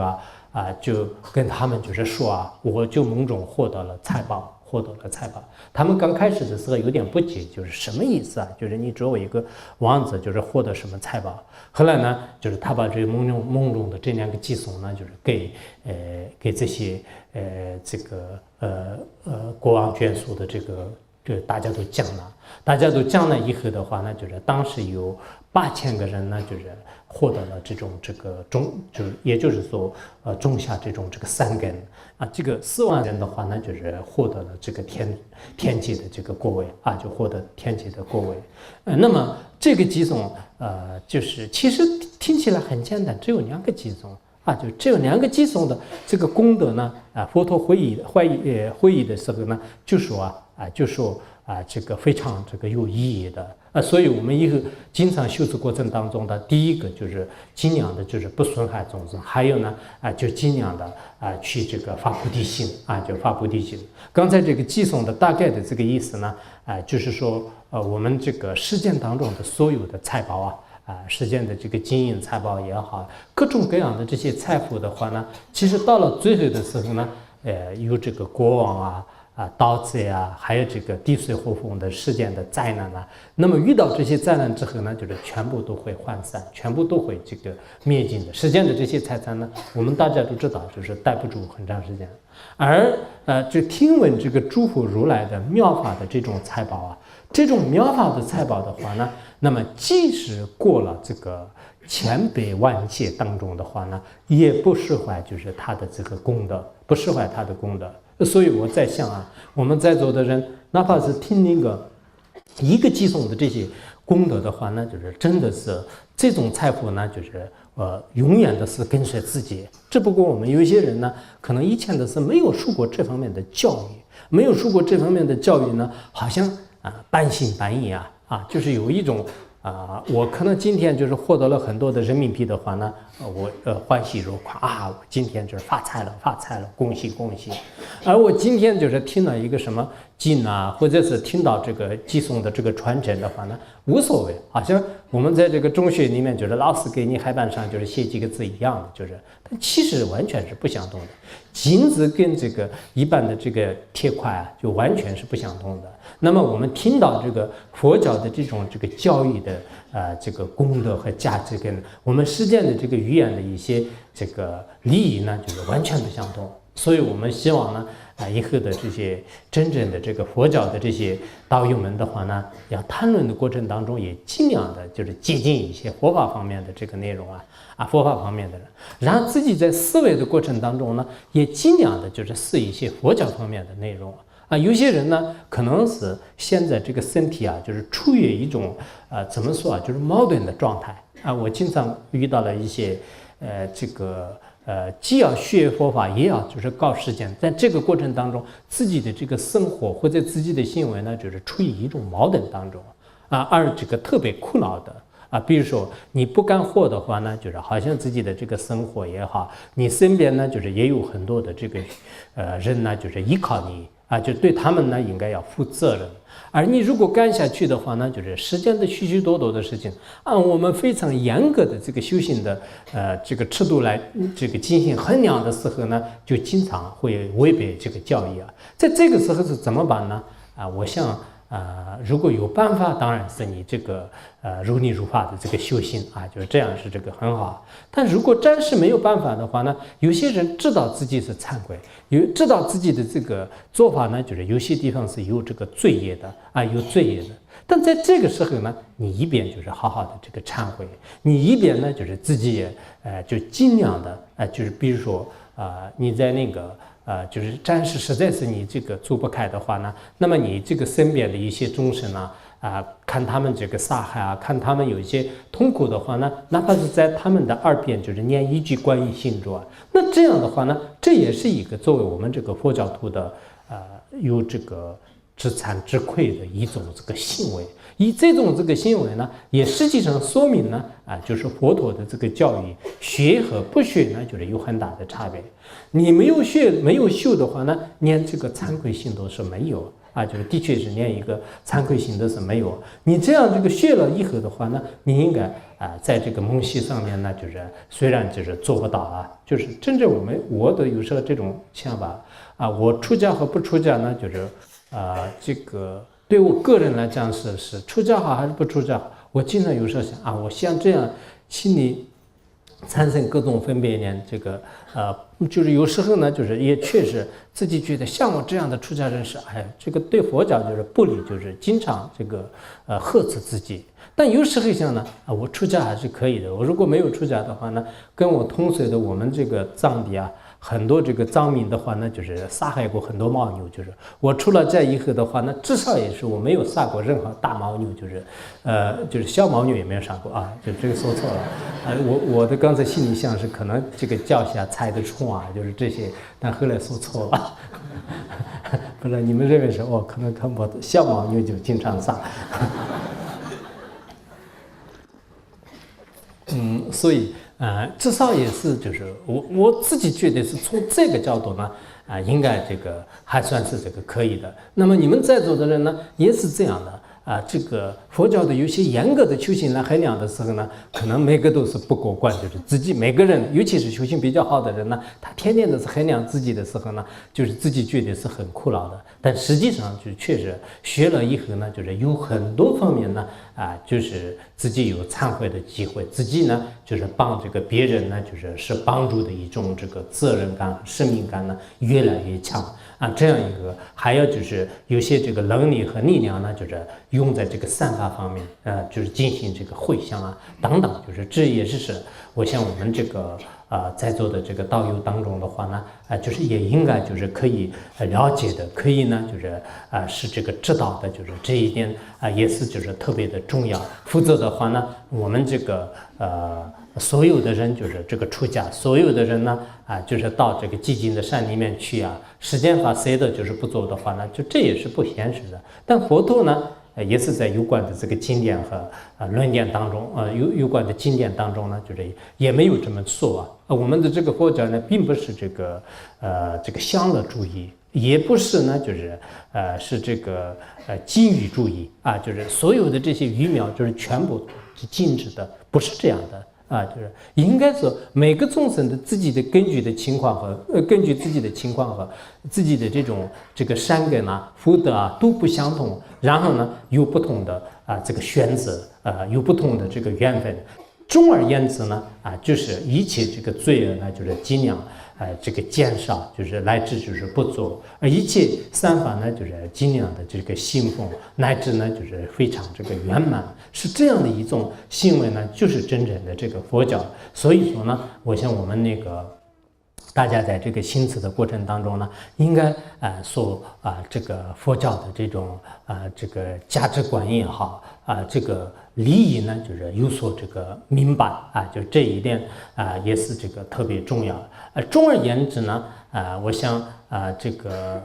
Speaker 2: 就跟他们就是说我就梦中获得了财宝。他们刚开始的时候有点不解，就是什么意思就是你作为一个王子，就是获得什么财宝？后来呢，就是他把这个梦中的这2个寄送呢，就是给这些这个国王眷属的这大家都讲了以后的话呢，就是当时有8000个人呢，就是获得了这个就是也就是说种下这个3根这个4万人的话呢，就是获得了这个天界的这个国位就获得天界的国位。那么这个寄送就是其实听起来很简单，只有2个寄送就只有2个寄送的这个功德呢佛陀会议的时候呢就说这个非常这个有意义的所以我们以后经常修持过程当中的第一个就是尽量的就是不损害众生，还有呢就尽量的去这个发菩提心就发菩提心。刚才这个寄送的大概的这个意思呢就是说我们这个世间当中的所有的财宝世间的这个金银财宝也好，各种各样的这些财富的话呢，其实到了最后的时候呢有这个国王盗贼还有这个地水火风的世间的灾难那么遇到这些灾难之后呢，就是全部都会涣散，全部都会这个灭尽的。世间的这些财产呢，我们大家都知道，就是待不住很长时间。而就听闻这个诸佛如来的妙法的这种财宝这种妙法的财宝的话呢，那么即使过了这个千百万劫当中的话呢，也不释怀就是他的这个功德，不释怀他的功德。所以我在想我们在座的人，哪怕是听那个1个寄送的这些功德的话呢，就是真的是这种财富呢，就是永远的是跟随自己。只不过我们有一些人呢，可能以前的是没有受过这方面的教育，没有受过这方面的教育呢，好像半信半疑就是有一种我可能今天就是获得了很多的人民币的话呢，我欢喜若狂我今天就是发财了，恭喜恭喜。而我今天就是听了一个什么经或者是听到这个寄送的这个传承的话呢，无所谓。好像我们在这个中学里面，就是老师给你黑板上就是写几个字一样的，就是但其实完全是不相同的。金子跟这个一般的这个铁块就完全是不相同的。那么我们听到这个佛教的这个教育的这个功德和价值，跟我们世间的这个语言的一些这个利益呢，就是完全不相同。所以我们希望呢以后的这些真正的这个佛教的这些道友们的话呢，要谈论的过程当中也尽量的就是接近一些佛法方面的这个内容佛法方面的人，然后自己在思维的过程当中呢，也尽量的就是试一些佛教方面的内容有些人呢，可能是现在这个身体就是处于一种怎么说就是矛盾的状态我经常遇到了一些这个既要学佛法，也要就是搞实践，在这个过程当中，自己的这个生活或者自己的行为呢，就是处于一种矛盾当中而这个特别苦恼的。比如说你不干活的话呢，就是好像自己的这个生活也好，你身边呢就是也有很多的这个人呢，就是依靠你就对他们呢应该要负责任。而你如果干下去的话呢，就是时间的许许多多的事情，按我们非常严格的这个修行的这个尺度来这个进行衡量的时候呢，就经常会违背这个教义在这个时候是怎么办呢？我想。如果有办法，当然是你这个如理如法的这个修行就是这样是这个很好。但如果暂时没有办法的话呢，有些人知道自己是忏悔，知道自己的这个做法呢，就是有些地方是有这个罪业的有罪业的。但在这个时候呢，你一边就是好好的这个忏悔，你一边呢就是自己也就尽量的就是比如说你在那个。就是暂时实在是你这个做不开的话呢，那么你这个身边的一些众生呢，看他们这个杀害看他们有一些痛苦的话呢，哪怕是在他们的耳边就是念一句观音心咒那这样的话呢，这也是一个作为我们这个佛教徒的有这个知惭知愧的一种这个行为。以这种这个行为呢，也实际上说明呢就是佛陀的这个教育学和不学呢，就是有很大的差别。你没有学没有修的话呢，连这个惭愧心都是没有就是的确是连一个惭愧心都是没有。你这样这个学了以后的话呢，你应该在这个蒙习上面呢，就是虽然就是做不到就是真正我的有时候这种想法我出家和不出家呢，就是这个。对我个人来讲是出家好还是不出家好？我经常有时候想我像这样心里产生各种分别念，这个就是有时候呢，就是也确实自己觉得像我这样的出家人士，这个对佛教就是不利，就是经常这个呵斥自己。但有时候想呢，我出家还是可以的。我如果没有出家的话呢，跟我同岁的我们这个藏地很多这个藏民的话呢，就是杀害过很多牦牛，就是我出了这以后的话呢，至少也是我没有杀过任何大牦牛，就是小牦牛也没有杀过就这个说错了我的刚才心里想是可能这个教下猜得出就是这些，但后来说错了不是你们认为是可能看不小牦牛就经常杀所以至少也是就是我自己觉得是从这个角度呢应该这个还算是这个可以的。那么你们在座的人呢也是这样的这个佛教的有些严格的修行来衡量的时候呢，可能每个都是不过关，就是自己每个人，尤其是修行比较好的人呢，他天天都是衡量自己的时候呢，就是自己觉得是很苦恼的。但实际上就确实学了以后呢，就是有很多方面呢就是自己有忏悔的机会，自己呢就是帮这个别人呢，就是帮助的一种这个责任感、使命感呢越来越强。这样一个，还有就是有些这个能力和力量呢，就是用在这个善法方面，就是进行这个回向等等，就是这也是我想我们这个在座的这个道友当中的话呢，就是也应该就是可以了解的，可以呢就是是这个知道的，就是这一点也是就是特别的重要。否则的话呢，我们这个所有的人就是这个出家，所有的人呢就是到这个寂静的山里面去世间法谁的就是不做的话呢，就这也是不现实的。但佛陀呢也是在有关的这个经典和论点当中有关的经典当中呢，就是也没有这么说我们的这个佛教呢并不是这个享乐主义，也不是呢就是是这个禁欲主义就是所有的这些鱼苗就是全部是禁止的，不是这样的就是应该说每个众生的自己的根据的情况和根据自己的情况和自己的这个善根福德都不相同，然后呢有不同的这个选择有不同的这个缘分。总而言之呢就是一切这个罪恶呢就是尽量这个减少，就是乃至就是不做，而一切善法呢就是尽量的这个信奉，乃至呢就是非常这个圆满，是这样的一种行为呢，就是真正的这个佛教。所以说呢，我想我们大家在这个行持的过程当中呢，应该说这个佛教的这种这个价值观也好这个礼仪呢，就是有所这个明白就这一点也是这个特别重要。总而言之呢我想这个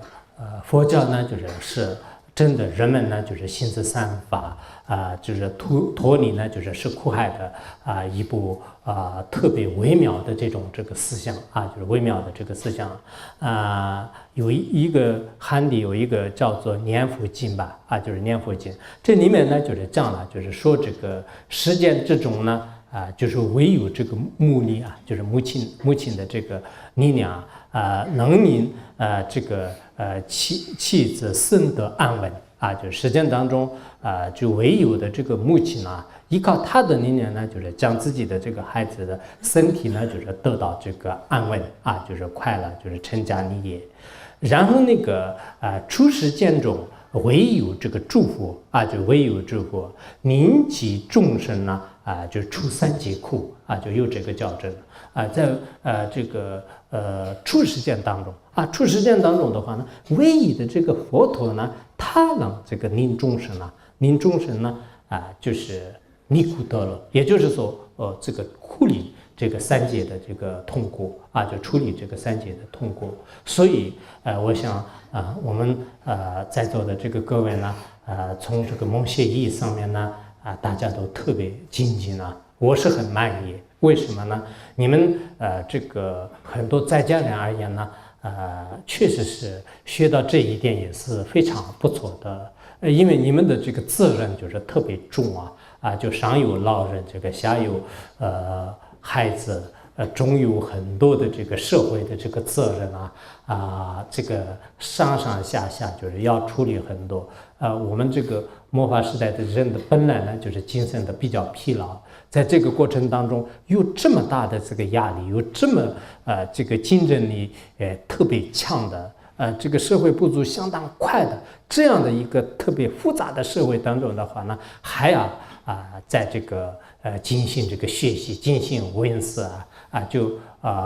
Speaker 2: 佛教呢就是真的人们呢就是心思散发就是脱离呢就是是苦海的一部特别微妙的这个思想就是微妙的这个思想有一个汉地有一个叫做念佛经吧就是念佛经，这里面呢就是讲了，就是说这个世间之中呢就是唯有这个母力就是母亲的这个力量能令这个妻子生得安稳就是世间当中就唯有的这个母亲依靠她的力量呢，就是将自己的这个孩子的身体呢，就是得到这个安稳就是快乐，就是成家立业。然后那个出世间中唯有这个祝福就唯有祝福，宁及众生呢就出三劫苦就有这个教证在这个出世间当中出世间当中的话呢，唯一的这个佛陀呢，他能这个令众生呢就是离苦得乐，也就是说这个处理这个三界的这个痛苦就处理这个三界的痛苦。所以我想我们在座的这个各位呢从这个蒙协议上面呢大家都特别精进我是很满意。为什么呢？你们这个很多在家人而言呢确实是学到这一点也是非常不错的。因为你们的这个责任就是特别重就上有老人，这个下有孩子，中有很多的这个社会的这个责任这个上上下下就是要处理很多。我们这个末法时代的人的本来呢就是精神的比较疲劳，在这个过程当中有这么大的这个压力，有这么这个竞争力特别强的。这个社会步骤相当快的这样的一个特别复杂的社会当中的话呢，还要在这个进行这个学习，进行文思就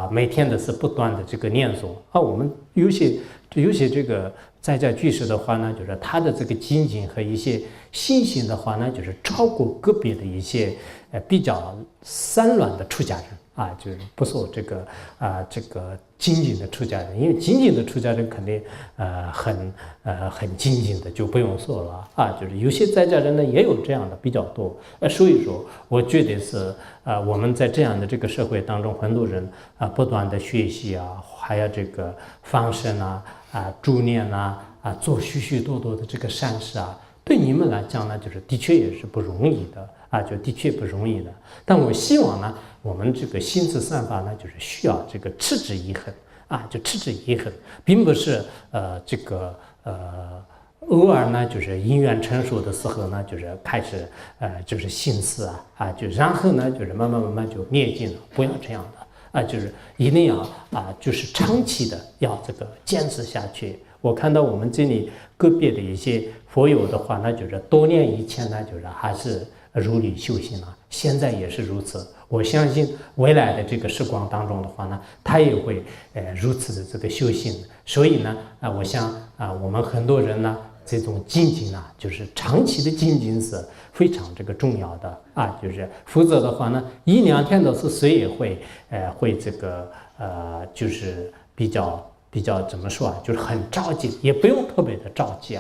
Speaker 2: 每天的是不断的这个念诵我们有些这个在家居士的话呢，就是他的这个精进和一些信心的话呢，就是超过个别的一些比较散乱的出家人就是不受这个精进的出家人，因为精进的出家人肯定很精进的就不用说了就是有些在家人呢也有这样的比较多所以说我觉得是我们在这样的这个社会当中，很多人不断的学习还有这个放生助念做许许多多的这个善事对你们来讲呢，就是的确也是不容易的就的确不容易的。但我希望呢，我们这个心思散发呢，就是需要这个持之以恒就持之以恒，并不是这个偶尔呢，就是因缘成熟的时候呢，就是开始就是心思就然后呢，就是慢慢就灭尽了，不要这样的就是一定要就是长期的要这个坚持下去。我看到我们这里个别的一些佛友的话呢，就是多年以前呢，就是还是如理修行现在也是如此。我相信未来的这个时光当中的话呢，他也会如此的这个修行。所以呢我想我们很多人呢这种精进就是长期的精进是非常这个重要的就是否则的话呢，一两天的事谁也会这个就是比较怎么说就是很着急，也不用特别的着急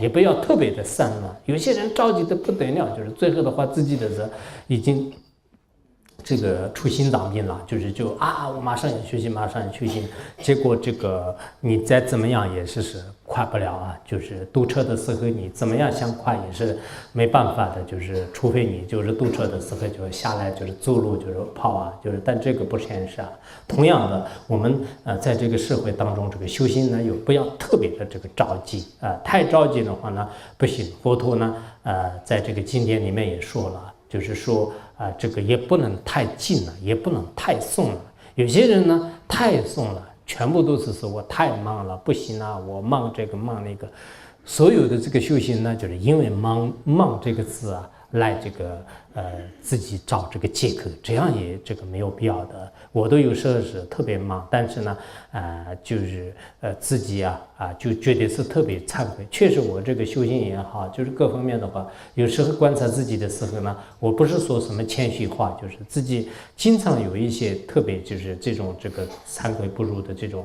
Speaker 2: 也不要特别的散乱。有些人着急的不得了，就是最后的话自己的人已经这个出心脏病了，就是我马上要休息，马上要休息，结果这个你再怎么样也是快不了就是堵车的时候你怎么样想快也是没办法的，就是除非你就是堵车的时候就下来就是走路就是跑就是但这个不现实同样的，我们在这个社会当中这个修行呢，又不要特别的这个着急太着急的话呢不行。佛陀呢在这个经典里面也说了，就是说这个也不能太近了，也不能太松了。有些人呢太松了，全部都是说我太忙了，不行我忙这个忙那个。所有的这个修行呢，就是因为忙这个字来这个自己找这个借口，这样也这个没有必要的。我都有时候是特别忙，但是呢就是自己就觉得是特别惭愧。确实我这个修行也好，就是各方面的话，有时候观察自己的时候呢，我不是说什么谦虚话，就是自己经常有一些特别就是这种这个惭愧不如的这种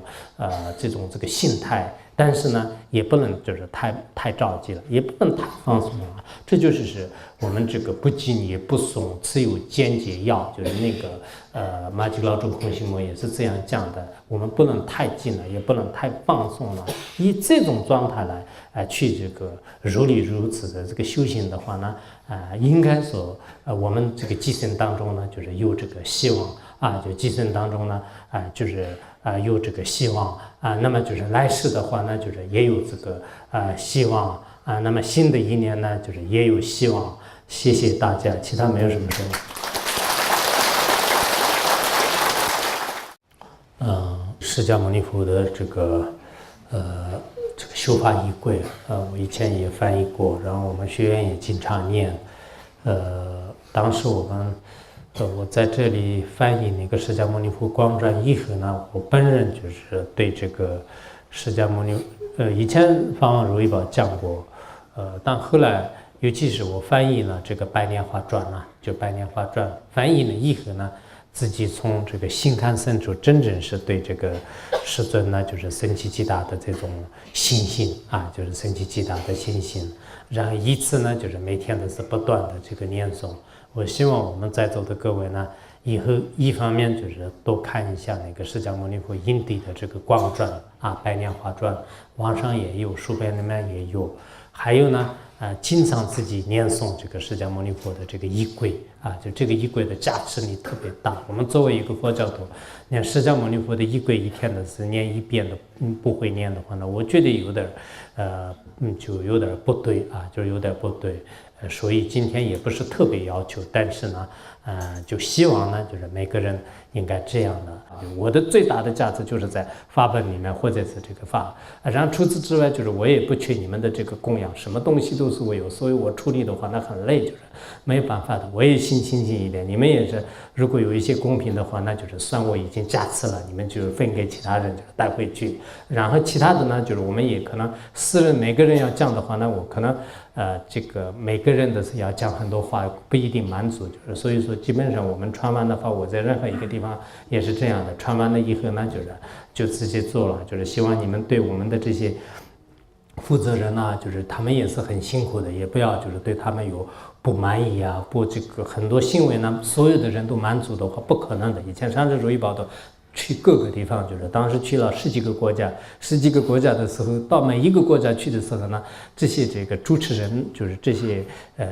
Speaker 2: 这个心态但是呢，也不能就是太着急了，也不能太放松了。这就是我们这个不急也不松，只有间接药，就是那个马吉老祖空心魔也是这样讲的。我们不能太紧了，也不能太放松了，以这种状态来去这个如理如此的这个修行的话呢，应该说我们这个寄生当中呢，就是有这个希望啊，就寄生当中呢，就是有这个希望啊，那么就是来世的话呢，就是也有这个希望啊，那么新的一年呢，就是也有希望。谢谢大家，其他没有什么说的。释迦牟尼佛的这个修法仪轨，我以前也翻译过，然后我们学院也经常念。当时我在这里翻译那个释迦牟尼佛光传义合呢，我本人就是对这个释迦牟尼，以前法王如意宝讲过，但后来尤其是我翻译了这个百年华传呢，就百年华传翻译了义合呢。自己从这个心看深处，真正是对这个世尊呢，就是生起极大的这种信心啊，就是生起极大的信心。然后以此呢，就是每天都是不断的这个念诵。我希望我们在座的各位呢，以后一方面就是多看一下那个释迦牟尼佛因地的这个光传啊，百年华传，网上也有，书本里面也有。还有呢，经常自己念诵这个释迦牟尼佛的这个仪轨啊，就这个仪轨的加持力特别大。我们作为一个佛教徒，念释迦牟尼佛的仪轨一天的是念一遍的，不会念的话呢，我觉得有点，就有点不对啊，就是有点不对。所以今天也不是特别要求，但是呢，就希望呢，就是每个人应该这样的。我的最大的价值就是在法本里面，或者是这个法。然后除此之外，就是我也不缺你们的这个供养，什么东西都是我有，所以我处理的话那很累，就是没有办法的。我也心一点，你们也是，如果有一些公平的话，那就是算我已经加持了，你们就分给其他人，就是带回去。然后其他的呢，就是我们也可能私人每个人要讲的话，那我可能。这个每个人都是要讲很多话，不一定满足，就是所以说，基本上我们传完的话，我在任何一个地方也是这样的，传完了以后呢，就直接做了，就是希望你们对我们的这些负责人啊，就是他们也是很辛苦的，也不要就是对他们有不满意啊，不这个很多行为呢，所有的人都满足的话，不可能的。以前上次如意宝都。去各个地方，就是当时去了十几个国家的时候，到每一个国家去的时候呢，这些这个主持人就是这些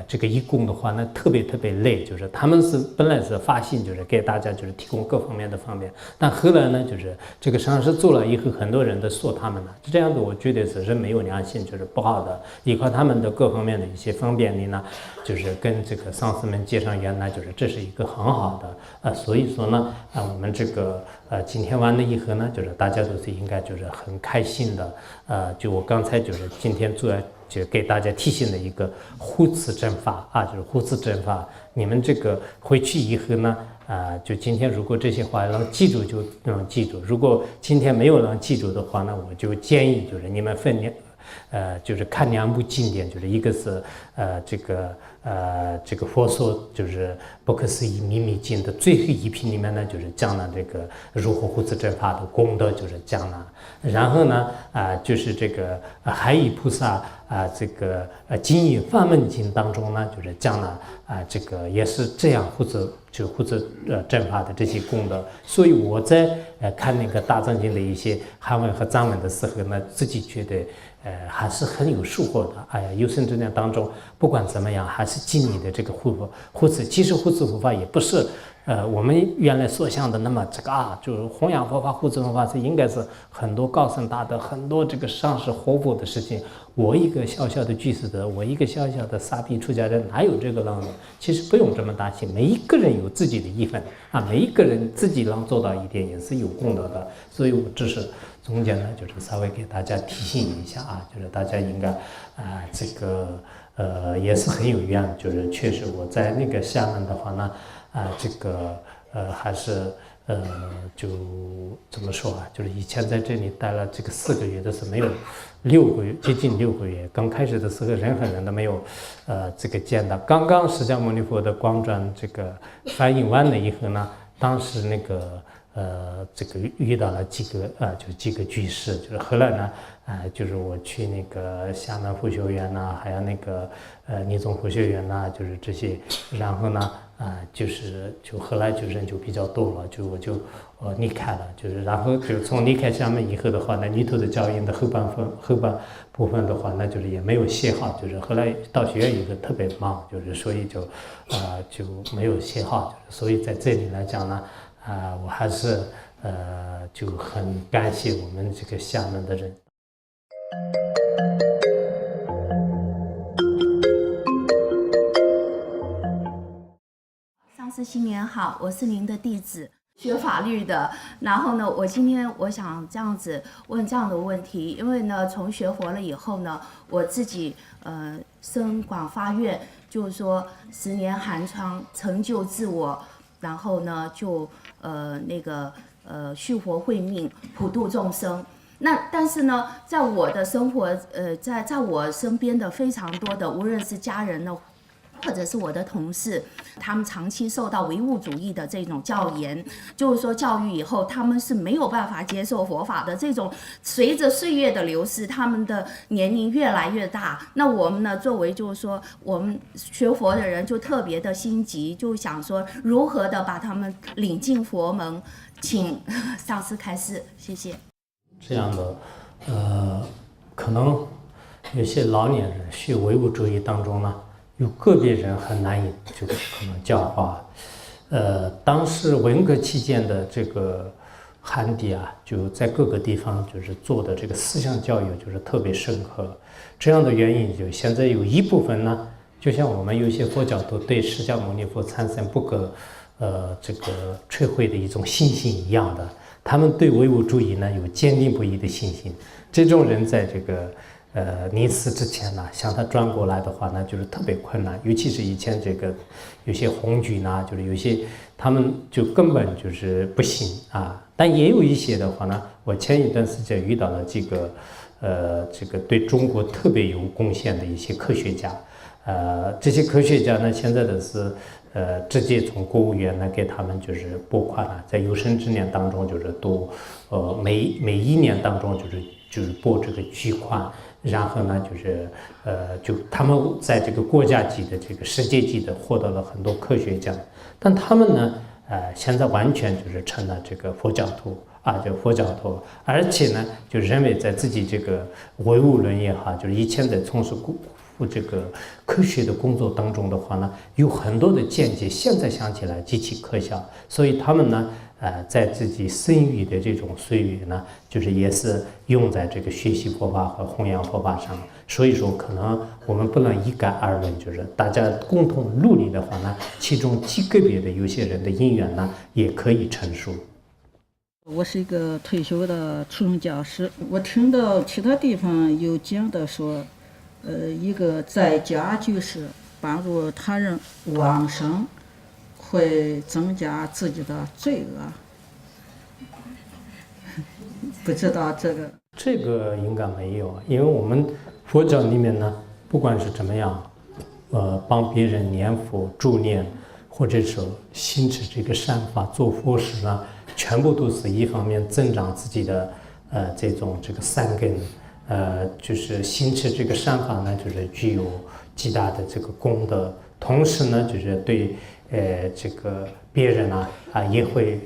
Speaker 2: 这个义工的话呢，特别累，就是他们是本来是发心，就是给大家就是提供各方面的方便，但后来呢，就是这个上师做了以后，很多人都说他们了，这样子我觉得是人没有良心，就是不好的。依靠他们的各方面的一些方便力呢，就是跟这个上师们结上缘呢，就是这是一个很好的所以说呢，我们这个。今天完了以后呢，就是大家都是应该就是很开心的，就我刚才就是今天主要就给大家提醒的一个护持正法啊，就是护持正法。你们这个回去以后呢，就今天如果这些话能记住就能记住，如果今天没有能记住的话呢，我就建议就是你们分就是看两部经典，就是一个是这个佛说就是不可思议秘密经的最后一品里面呢，就是讲了这个如何护持正法的功德，就是讲了。然后呢，就是这个海义菩萨这个经义法门经当中呢，就是讲了这个也是这样护持正法的这些功德。所以我在看那个大藏经的一些韩文和藏文的时候呢，自己觉得。还是很有收获的。哎呀，有生之年当中，不管怎么样，还是尽你的这个护持。其实护持佛法也不是，我们原来所想的那么这个就是弘扬佛法、护持佛法是应该是很多高僧大德、很多这个上师活佛的事情。我一个小小的居士的，我一个小小的傻逼出家人，哪有这个能力？其实不用这么担心，每一个人有自己的一份每一个人自己能做到一点，也是有功德的。所以我只是。中间呢，就是稍微给大家提醒一下就是大家应该这个也是很有缘，就是确实我在那个厦门的话呢，这个还是就怎么说就是以前在这里待了这个4个月的是没有6个月，接近6个月，刚开始的时候任何人都没有这个见到。刚刚释迦牟尼佛的光传这个翻译完了以后呢，当时那个。这个遇到了几个居士，就是后来呢，就是我去那个厦门佛学院呐，还有那个尼宗佛学院呐，就是这些，然后呢，就后来就人就比较多了，我就离开了，然后就从离开厦门以后的话呢，里头的教研的后半部分的话，那就是也没有写好，后来到学院以后特别忙，所以就没有写好，所以在这里来讲呢，我还是就很感谢我们这个厦门的人。
Speaker 3: 上师新年好，我是您的弟子，学法律的。然后呢，我今天我想这样子问这样的问题，因为呢，从学佛了以后呢，我自己生广发愿，就是说10年寒窗成就自我，然后呢就续活慧命，普度众生。那但是呢，在我的生活，在我身边的非常多的，无论是家人呢，或者是我的同事，他们长期受到唯物主义的这种教研，就是说教育以后，他们是没有办法接受佛法的。这种随着岁月的流逝，他们的年龄越来越大。那我们呢，作为就是说我们学佛的人，就特别的心急，就想说如何的把他们领进佛门，请上师开示，谢谢。
Speaker 2: 这样的，可能有些老年人学唯物主义当中呢，有个别人很难以可能教化。当时文革期间的这个汉地啊，就在各个地方做的这个思想教育特别深刻。这样的原因现在有一部分呢，就像我们有些佛教徒对释迦牟尼佛产生不可摧毁的一种信心一样的。他们对唯物主义呢有坚定不移的信心，这种人在临死之前呢，向他转过来的话呢，特别困难，尤其是以前有些红军呢，有些他们就根本不信啊。但也有一些的话呢，我前一段时间遇到了几个对中国特别有贡献的一些科学家，这些科学家呢，现在的是。直接从国务院呢给他们拨款了，在有生之年当中都每一年当中拨这个巨款，然后呢他们在这个国家级的世界级的获得了很多科学奖，但他们呢现在完全成了这个佛教徒啊，佛教徒，而且呢就认为在自己唯物论也好，以前在从事科学的工作当中的话呢，有很多的见解，现在想起来极其可笑。所以他们呢，在自己剩余的这种岁月呢，也是用在学习佛法和弘扬佛法上。所以说，可能我们不能一概而论，大家共同努力的话呢，其中极个别的有些人的因缘呢，也可以成熟。
Speaker 4: 我是一个退休的初中教师，我听到其他地方有讲的说。一个在家就是帮助他人往生，会增加自己的罪恶。不知道
Speaker 2: 这个应该没有，因为我们佛教里面呢，不管是怎么样，帮别人念佛助念，或者说行持善法做佛事呢，全部都是一方面增长自己的这种善根。行持善法呢，具有极大的功德，同时呢，对别人也会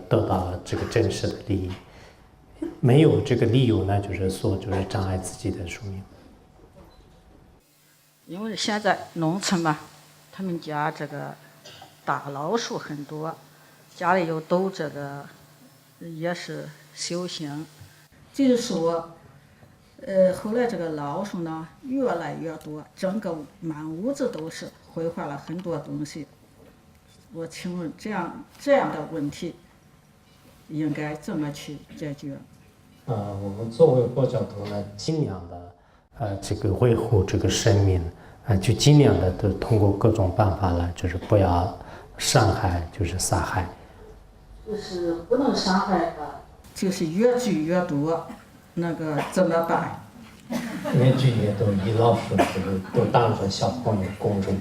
Speaker 2: 得到了真实的利益，没有理由呢，说障碍自己的寿命。
Speaker 4: 因为现在农村嘛，他们家大老鼠很多，家里又都也是修行，就是说。后来老鼠呢越来越多，整个满屋子都是，毁坏了很多东西。我请问这样的问题应该怎么去解决？
Speaker 2: 我们作为佛教徒呢，尽量的维护生命，就尽量的都通过各种办法了，不要伤害，杀害。
Speaker 4: 不能伤害越聚越多。怎么办？
Speaker 2: 越聚越多，以老鼠都当作小朋友公主。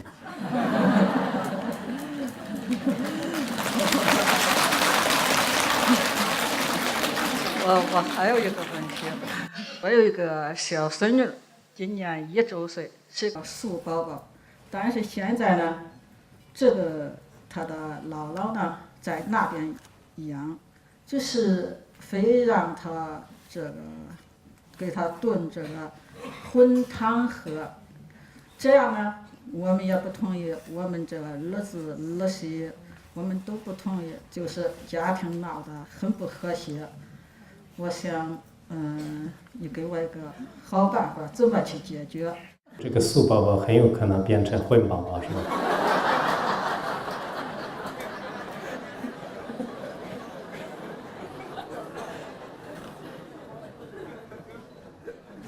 Speaker 4: 我还有一个问题，还有一个小孙女，今年1周岁，是个树宝宝。但是现在呢，这个他的姥姥呢在那边养，就是非让他这个给他炖这个荤汤喝，这样呢我们也不同意，我们这个儿子儿媳我们都不同意，就是家庭闹得很不和谐。我想你给我一个好办法，怎么去解决？
Speaker 2: 这个素宝宝很有可能变成荤宝宝，是吧？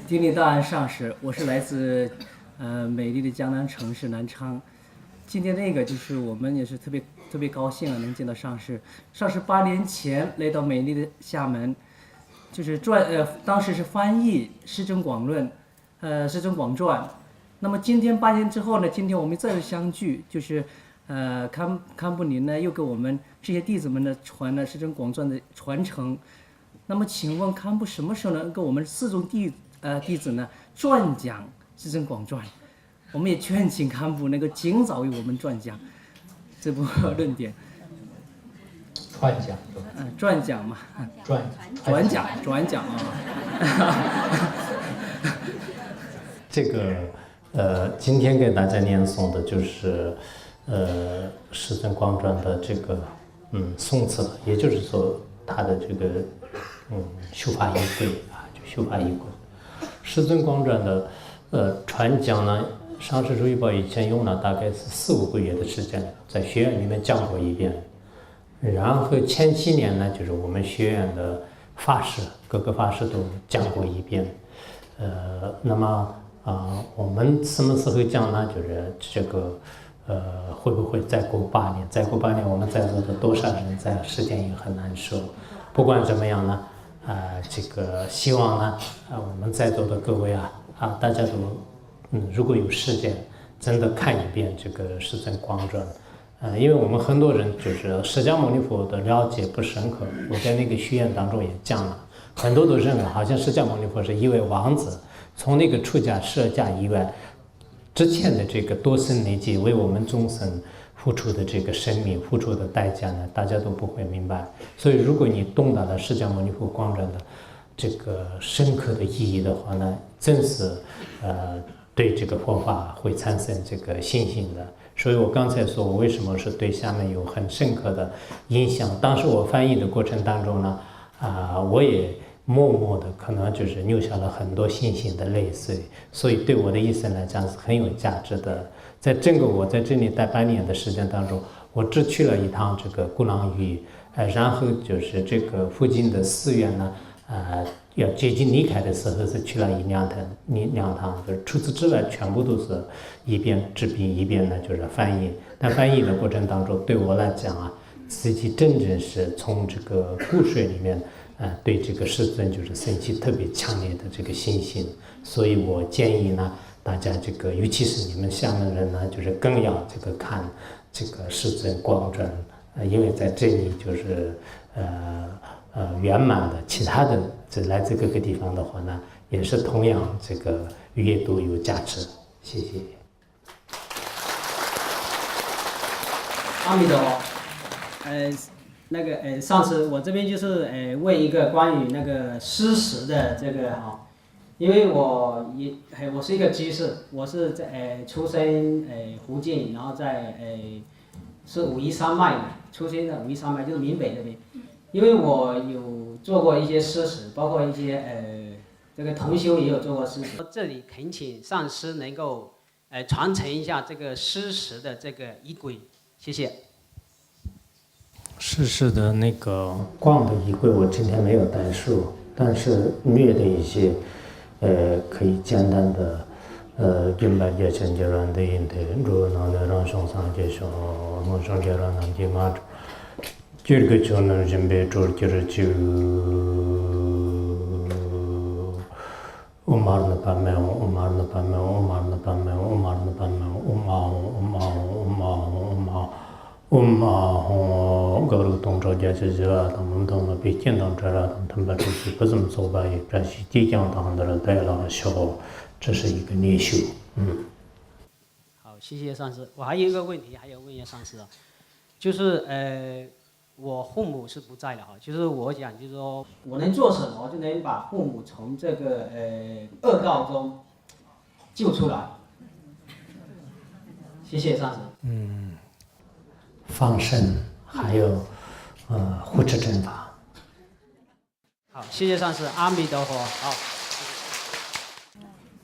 Speaker 5: 顶礼大安上师，我是来自美丽的江南城市南昌。今天那个就是我们也是特别高兴能见到上师。上师8年前来到美丽的厦门，就是当时是翻译《释真广论》，《释真广传》。那么今天8年之后呢，今天我们再次相聚，就是堪布林呢又给我们这些弟子们呢传了《释真广传》的传承。那么请问堪布什么时候能给我们4众弟子呢撰讲《释真广传》？我们也劝请堪布能够尽早为我们撰讲这部论点。
Speaker 2: 传讲，
Speaker 5: 撰讲嘛，转讲啊。
Speaker 2: 这个今天给大家念诵的就是《释真广传》的这个颂词，也就是说它的这个修法仪轨啊，就修法仪轨。《释真广传》的传讲呢，上师如意宝以前用了大概是4-5个月的时间，在学院里面讲过一遍。然后前7年呢，就是我们学院的法师，各个法师都讲过一遍。那么我们什么时候讲呢？就是这个会不会再过8年？再过8年，我们在座的多少人在时间也很难说。不管怎么样呢，这个希望呢，我们在座的各位大家都如果有时间，真的看一遍这个《释真广传》。因为我们很多人就是释迦牟尼佛的了解不深刻，我在那个学院当中也讲了，很多都认为好像释迦牟尼佛是一位王子，从那个出家舍家以外，之前的这个多生累劫为我们众生付出的这个生命付出的代价呢，大家都不会明白。所以如果你懂得了释迦牟尼佛广传的这个深刻的意义的话呢，真是对这个佛法会产生这个信心的。所以我刚才说我为什么是对厦门有很深刻的影响。当时我翻译的过程当中呢，我也默默的可能就是流下了很多信心的泪水，所以对我的一生来讲是很有价值的。在整个我在这里待半年的时间当中，我只去了一趟这个鼓浪屿，然后就是这个附近的寺院呢，要接近离开的时候是去了两趟，就是除此之外全部都是一边治病一边呢就是翻译。但翻译的过程当中，对我来讲自己真正是从这个骨髓里面对这个释真就是升起特别强烈的这个信心。所以我建议呢，大家这个尤其是你们厦门人呢，就是更要这个看这个释真广传，因为在这里就是圆满的，其他的这来自各个地方的话呢，也是同样这个阅读有价值。谢谢。
Speaker 5: 阿弥陀佛。上次我这边就是问一个关于那个施食的这个因为我是一个居士，我是在出生福建，然后是武夷山脉的，出生的武夷山脉就是闽北这边。因为我有做过一些施食，包括一些这个同修也有做过施食。这里恳请上师能够传承一下这个施食的这个仪轨，谢谢。
Speaker 2: 施食的那个光的仪轨我今天没有带书，但是略的一些可以简单的金白节前阶段的因的如能的让上上节上梦上阶段能金马这个就能准备做就是就Umar na pame Umar na pame Umar na pame Umar na pame Umar
Speaker 1: 高的动作就是啊，他们当了被见到这了，他们就是不怎么做吧，也这是即将当的了，带了小，这是一个练习。
Speaker 6: 好，谢谢上师。我还有一个问题，还有问一下上师啊，就是我父母是不在的哈，就是我讲就是说我能做什么就能把父母从这个恶道中救出来？谢谢上师。
Speaker 1: 放生，还有护持正法。
Speaker 6: 好，谢谢上师，阿弥陀佛。好。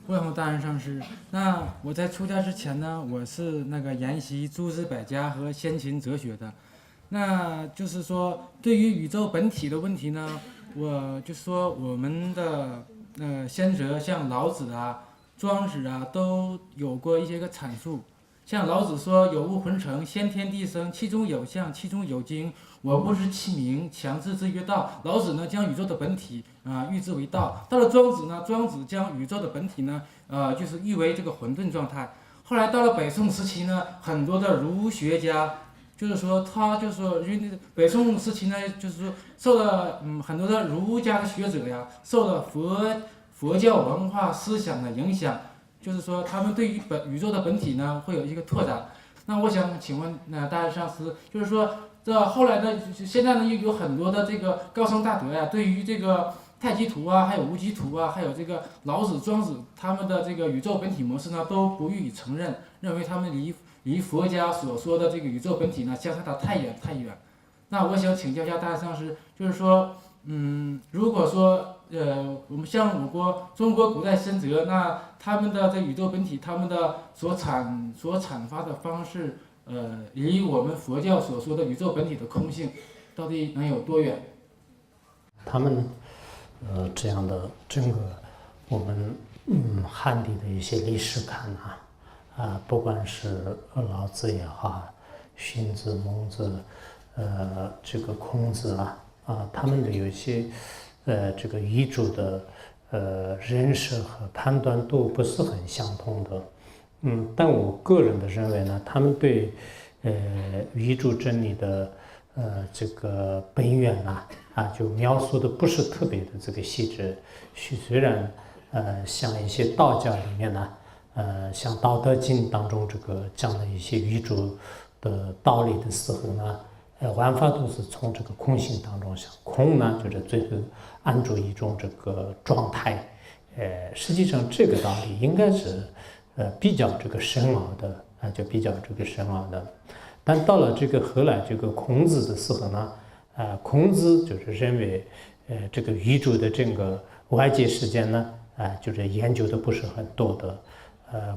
Speaker 7: 问候大人上师。那我在出家之前呢，我是那个研习诸子百家和先秦哲学的。那就是说，对于宇宙本体的问题呢，我就说我们的先哲像老子啊、庄子啊都有过一些个阐述。像老子说：“有物混成，先天地生，其中有象，其中有精。我不知其名，强制之曰道。”老子呢将宇宙的本体喻之为道。到了庄子呢，庄子将宇宙的本体呢就是喻为这个混沌状态。后来到了北宋时期呢，很多的儒学家就是说北宋时期呢，就是说受了很多的儒家的学者呀，受了佛教文化思想的影响。就是说，他们对于宇宙的本体呢，会有一个拓展。那我想请问，大人上师，就是说，这后来呢，现在呢，又有很多的这个高僧大德呀，对于这个太极图啊，还有无极图啊，还有这个老子、庄子他们的这个宇宙本体模式呢，都不予以承认，认为他们离佛家所说的这个宇宙本体呢，相差得太远太远。那我想请教一下大人上师，就是说，如果说我们像我国中国古代先哲，那他们的这宇宙本体，他们的所阐发的方式，离我们佛教所说的宇宙本体的空性，到底能有多远？
Speaker 1: 他们这样的整个我们汉地的一些历史看不管是老子也好，荀子、孟子，这个孔子他们的有一些这个宇宙的认识和判断都不是很相同的。但我个人的认为呢，他们对宇宙真理的这个本源就描述的不是特别的这个细致。虽然像一些道教里面呢，像《道德经》当中这个讲的一些宇宙的道理的时候呢，玩法都是从这个空性当中想，空呢就是最后按住一种这个状态。实际上这个道理应该是比较这个深奥的就比较这个深奥的。但到了这个后来这个孔子的时候呢，孔子就是认为这个宇宙的整个外界世界呢，就是研究的不是很多的。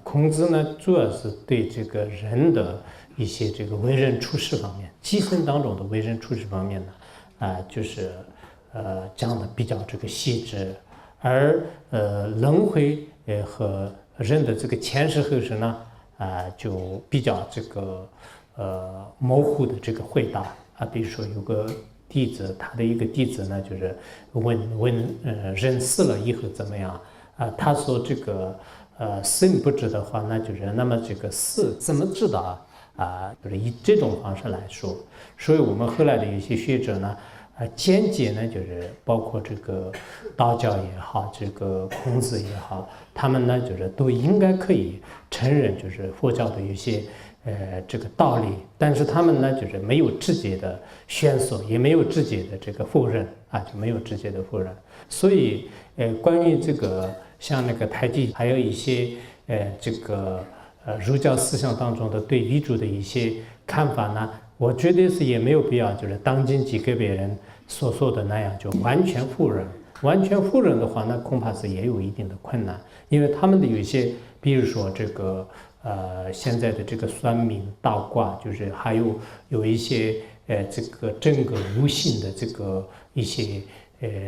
Speaker 1: 孔子呢主要是对这个人的一些这个为人处事方面，基本当中的为人处事方面呢，就是讲的比较这个细致。而轮回和人的这个前世后世呢，就比较这个模糊的这个回答比如说有个弟子，他的一个弟子呢，就是问人死了以后怎么样他说这个生不知的话，那就是那么这个死怎么知道就是以这种方式来说。所以我们后来的一些学者呢，间接呢就是包括这个道教也好，这个孔子也好，他们呢就是都应该可以承认就是佛教的一些这个道理，但是他们呢就是没有直接的宣说，也没有直接的这个否认就没有直接的否认。所以关于这个像那个太极，还有一些这个儒教思想当中的对宇宙的一些看法呢，我觉得是也没有必要就是当今几个别人所说的那样就完全否认。完全否认的话，那恐怕是也有一定的困难，因为他们的有一些，比如说这个现在的这个算命倒卦，就是还有一些这个整个五行的这个一些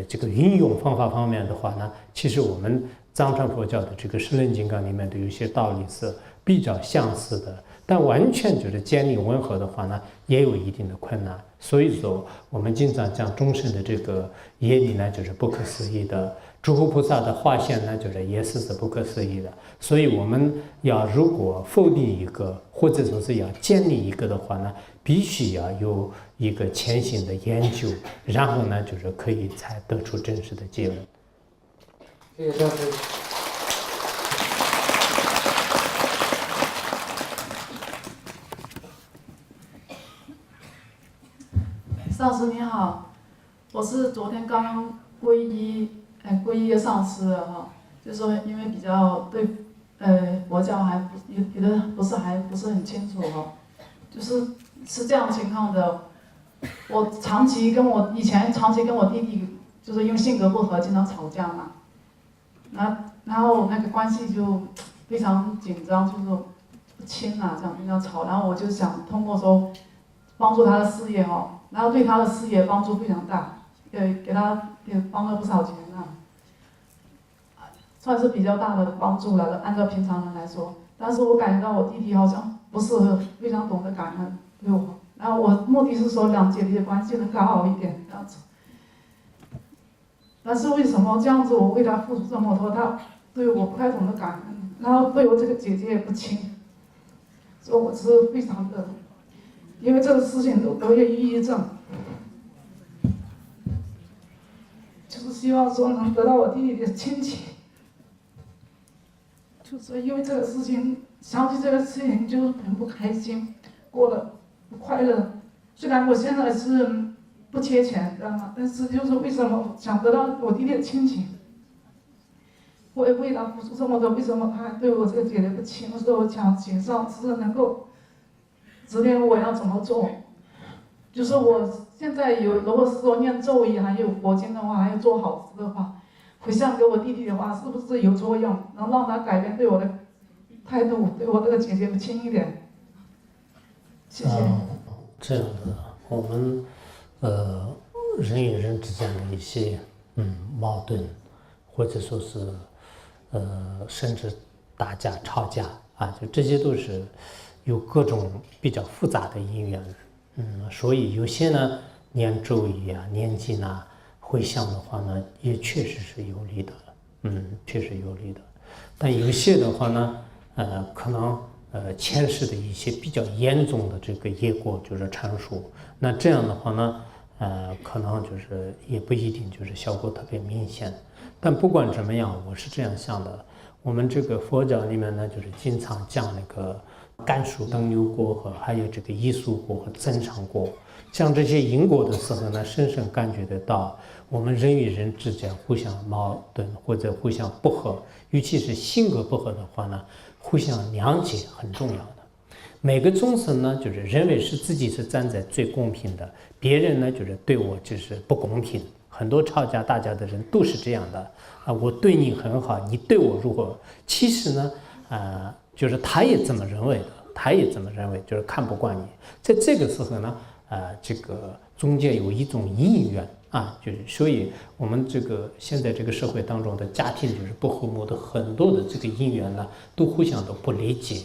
Speaker 1: 这个运用方法方面的话呢，其实我们藏传佛教的这个《十轮金刚》里面的有一些道理是比较相似的，但完全就是建立吻合的话呢，也有一定的困难。所以说我们经常讲众生的这个业力呢，就是不可思议的，
Speaker 2: 诸佛菩萨的化现呢，就是也是不可思议的。所以我们如果否定一个，或者说是要建立一个的话呢，必须要有一个潜心的研究，然后呢，就是可以才得出真实的结论。
Speaker 7: 谢谢上师。
Speaker 8: 上师你好，我是昨天刚刚皈依的上师哈，就说因为比较对佛教还有的不是很清楚哈，是这样情况的，我以前长期跟我弟弟就是因为性格不合经常吵架嘛，然后那个关系就非常紧张，就是不亲啊这样经常吵，然后我就想通过说帮助他的事业哈。然后对他的事业帮助非常大，给他也帮了不少钱啊，算是比较大的帮助了，按照平常人来说。但是我感觉到我弟弟好像不是非常懂得感恩对我，然后我目的是说让姐弟的关系能搞好一点这样子。但是为什么这样子我为他付出这么多，他对我不太懂得感恩，然后对我这个姐姐也不亲，所以我是非常的。因为这个事情都得了抑郁症，就是希望说能得到我弟弟的亲情，就是因为这个事情，想起这个事情就是很不开心，过得不快乐。虽然我现在是不缺钱，知道吗？但是就是为什么想得到我弟弟的亲情，我也为他付出这么多，为什么他还对我这个姐姐不亲？所以我想请上师能够指点我要怎么做，就是我现在如果是说念咒语还有佛经的话，还有做好事的话，回向给我弟弟的话，是不是有作用，能让他改变对我的态度，对我这个姐姐不亲一点？谢谢。
Speaker 2: 这样的，我们人与人之间的一些矛盾，或者说是甚至打架吵架啊，就这些都是有各种比较复杂的因缘，所以有些呢念咒语啊、念经啊、回向的话呢，也确实是有利的，确实有利的。但有些的话呢，可能前世的一些比较严重的这个业果就是阐述，那这样的话呢，可能就是也不一定就是效果特别明显。但不管怎么样，我是这样想的，我们这个佛教里面呢，就是经常讲那个甘肃等流果和还有这个异熟果和增上果，讲这些因果的时候呢，深深感觉得到我们人与人之间互相矛盾或者互相不和，尤其是性格不合的话呢，互相谅解很重要的。每个众生呢，就是认为是自己是站在最公平的，别人呢就是对我就是不公平。很多吵架打架的人都是这样的啊，我对你很好，你对我如何？其实呢，就是他也这么认为的，他也这么认为，就是看不惯你。在这个时候呢，这个中间有一种因缘啊，就是所以我们这个现在这个社会当中的家庭就是不和睦的很多的这个因缘呢，都互相都不理解，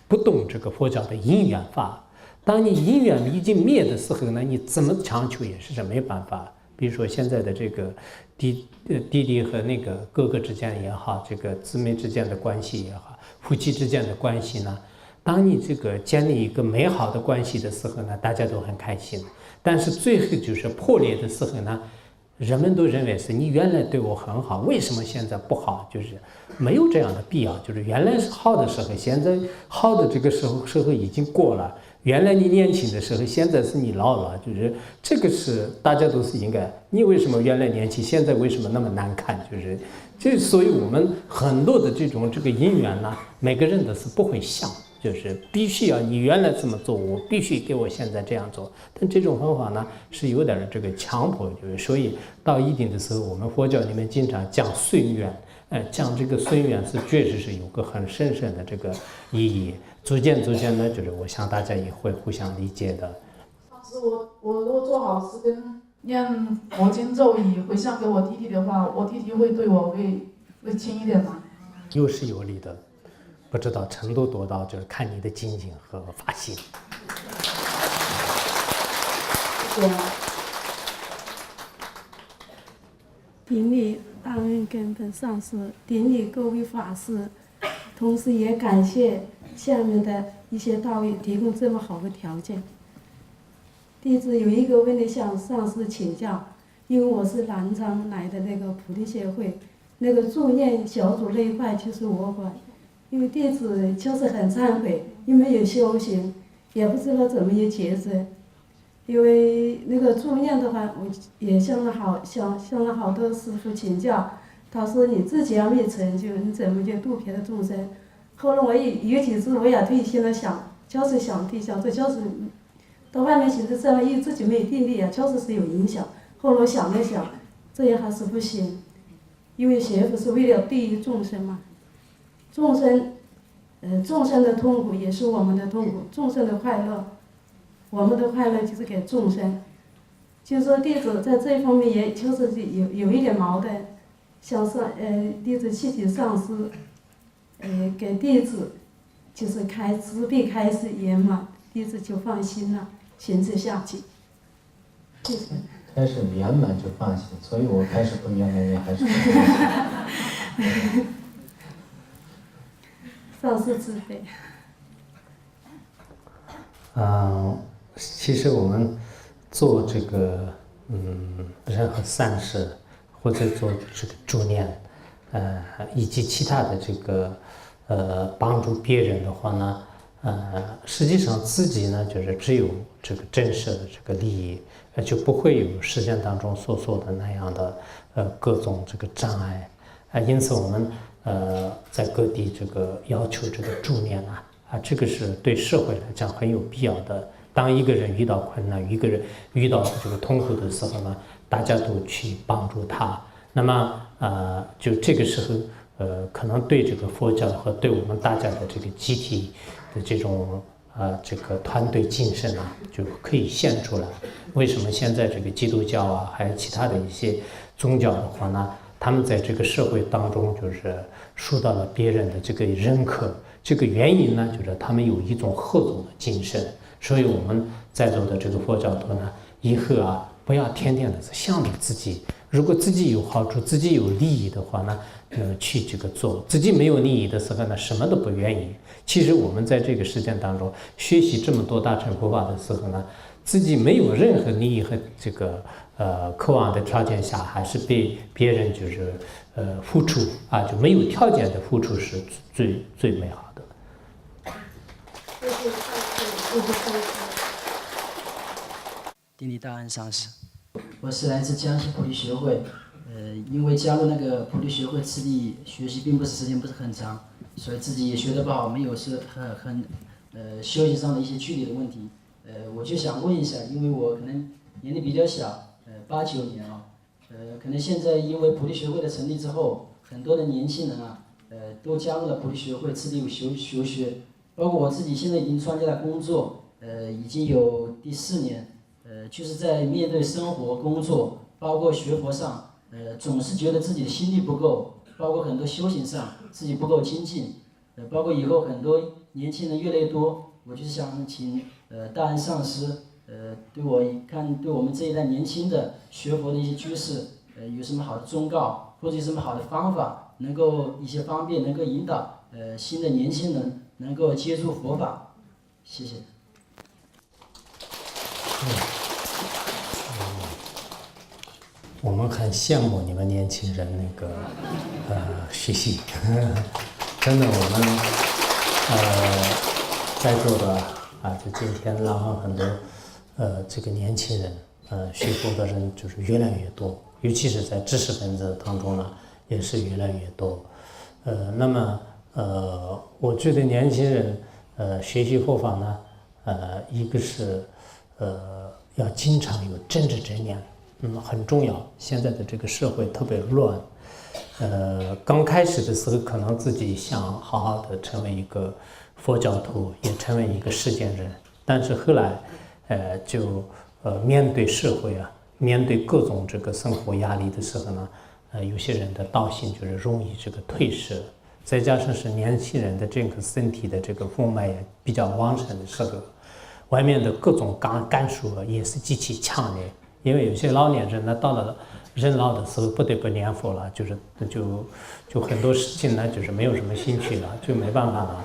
Speaker 2: 不懂这个佛教的因缘法。当你因缘已经灭的时候呢，你怎么强求也是没办法。比如说现在的这个弟弟和那个哥哥之间也好，这个姊妹之间的关系也好，夫妻之间的关系呢，当你这个建立一个美好的关系的时候呢，大家都很开心。但是最后就是破裂的时候呢，人们都认为是你原来对我很好，为什么现在不好？就是没有这样的必要。就是原来是好的时候，现在好的这个时候已经过了。原来你年轻的时候，现在是你老了，就是这个是大家都是应该。你为什么原来年轻，现在为什么那么难看？所以我们很多的这个因缘呢，每个人都是不会想，就是必须要你原来这么做，我必须给我现在这样做。但这种方法呢，是有点这个强迫，就是所以到一定的时候，我们佛教里面经常讲顺缘。讲这个顺缘是确实是有个很深深的这个意义，逐渐呢，就是我想大家也会互相理解的。
Speaker 8: 上次我如果做好事跟念佛经咒语回向给我弟弟的话，我弟弟会对我会亲一点吗？
Speaker 2: 有是有利的，不知道程度多到就是看你的精进和发心。
Speaker 8: 谢谢。
Speaker 9: 顶礼大恩根本上师，顶礼各位法师，同时也感谢下面的一些大位提供这么好的条件。弟子有一个问题向上师请教，因为我是南昌来的那个菩提协会，那个助念小组那一块就是我管，因为弟子就是很忏悔，因为没有修行，也不知道怎么有抉择。因为那个助念的话，我也向了好多师父请教，他说你自己要没成就，你怎么去度别的众生？后来我有几次我也对心了想，就是想对象，这就是到外面行的这样，因为自己没有定力啊，确实是有影响。后来我想了想，这样还是不行，因为学佛是为了利益众生嘛，众生的痛苦也是我们的痛苦，众生的快乐，我们的快乐就是给众生。就是说弟子在这一方面也确实是有一点矛盾，想弟子祈请上师，给弟子就是慈悲开示圆满，弟子就放心了，行持下去。谢谢。
Speaker 10: 开始圆满就放心，所以我开始不圆满也还是。
Speaker 9: 上师慈悲。
Speaker 2: 其实我们做这个任何善事，或者做这个助念，以及其他的这个帮助别人的话呢，实际上自己呢就是只有这个真实的这个利益，就不会有实践当中所说的那样的各种这个障碍，因此我们在各地这个要求这个助念这个是对社会来讲很有必要的。当一个人遇到困难，一个人遇到这个痛苦的时候呢，大家都去帮助他。那么就这个时候可能对这个佛教和对我们大家的这个集体的这种这个团队精神就可以现出来。为什么现在这个基督教还有其他的一些宗教的话呢，他们在这个社会当中就是受到了别人的这个认可？这个原因呢，就是他们有一种合作的精神。所以我们在座的这个佛教徒呢，以后不要天天的想着自己，如果自己有好处，自己有利益的话呢，去这个做；自己没有利益的时候呢，什么都不愿意。其实我们在这个实践当中学习这么多大乘佛法的时候呢，自己没有任何利益和这个渴望的条件下，还是被别人就是付出就没有条件的付出是最美好的。
Speaker 11: 顶礼大恩上师，我是来自江西菩提学会，因为加入那个菩提学会次第学习并不是时间不是很长，所以自己也学得不好，没有是很修行上的一些具体的问题，我就想问一下，因为我可能年龄比较小，89年可能现在因为菩提学会的成立之后，很多的年轻人都加入了菩提学会次第修学，包括我自己现在已经参加了工作，已经有第4年。就是在面对生活、工作，包括学佛上，总是觉得自己的心力不够，包括很多修行上自己不够精进，包括以后很多年轻人越来越多，我就是想请大恩上师，对我们这一代年轻的学佛的一些居士，有什么好的忠告，或者有什么好的方法，能够一些方便，能够引导新的年轻人能够接触佛法，谢谢。
Speaker 2: 我们很羡慕你们年轻人那个学习，真的，我们在座的就今天让很多这个年轻人学佛的人就是越来越多，尤其是在知识分子当中呢也是越来越多。那么我觉得年轻人学习佛法呢，一个是要经常有政治正念。很重要。现在的这个社会特别乱，刚开始的时候可能自己想好好的成为一个佛教徒，也成为一个世间人，但是后来，就面对社会面对各种这个生活压力的时候呢，有些人的道心就是容易这个退失，再加上是年轻人的这个身体的这个风脉也比较旺盛的时候，外面的各种感受也是极其强烈。因为有些老年人呢，到了人老的时候不得不念佛了，就很多事情呢，就是没有什么兴趣了，就没办法了，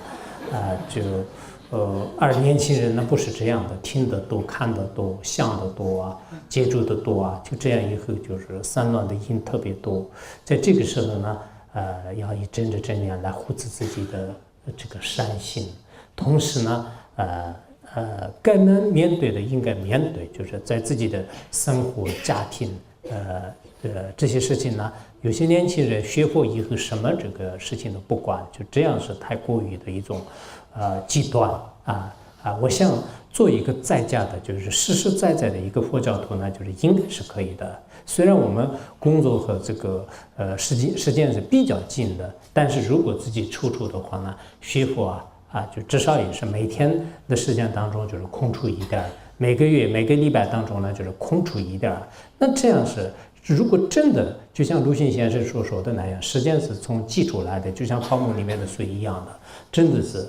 Speaker 2: 而年轻人呢不是这样的，听得多、看得多、想得多啊，接触得多啊，就这样以后就是散乱的因特别多，在这个时候呢，要以真知正念来护持自己的这个善心，同时呢，该能面对的应该面对，就是在自己的生活、家庭，这些事情呢，有些年轻人学佛以后什么这个事情都不管，就这样是太过于的一种极端我想做一个在家的，就是实实在在的一个佛教徒呢，就是应该是可以的。虽然我们工作和这个时间是比较近的，但是如果自己处的话呢，学佛就至少也是每天的时间当中就是空出一点，每个月每个礼拜当中呢就是空出一点。那这样是，如果真的就像鲁迅先生所说的那样，时间是从挤出来的，就像泡沫里面的水一样的，真的是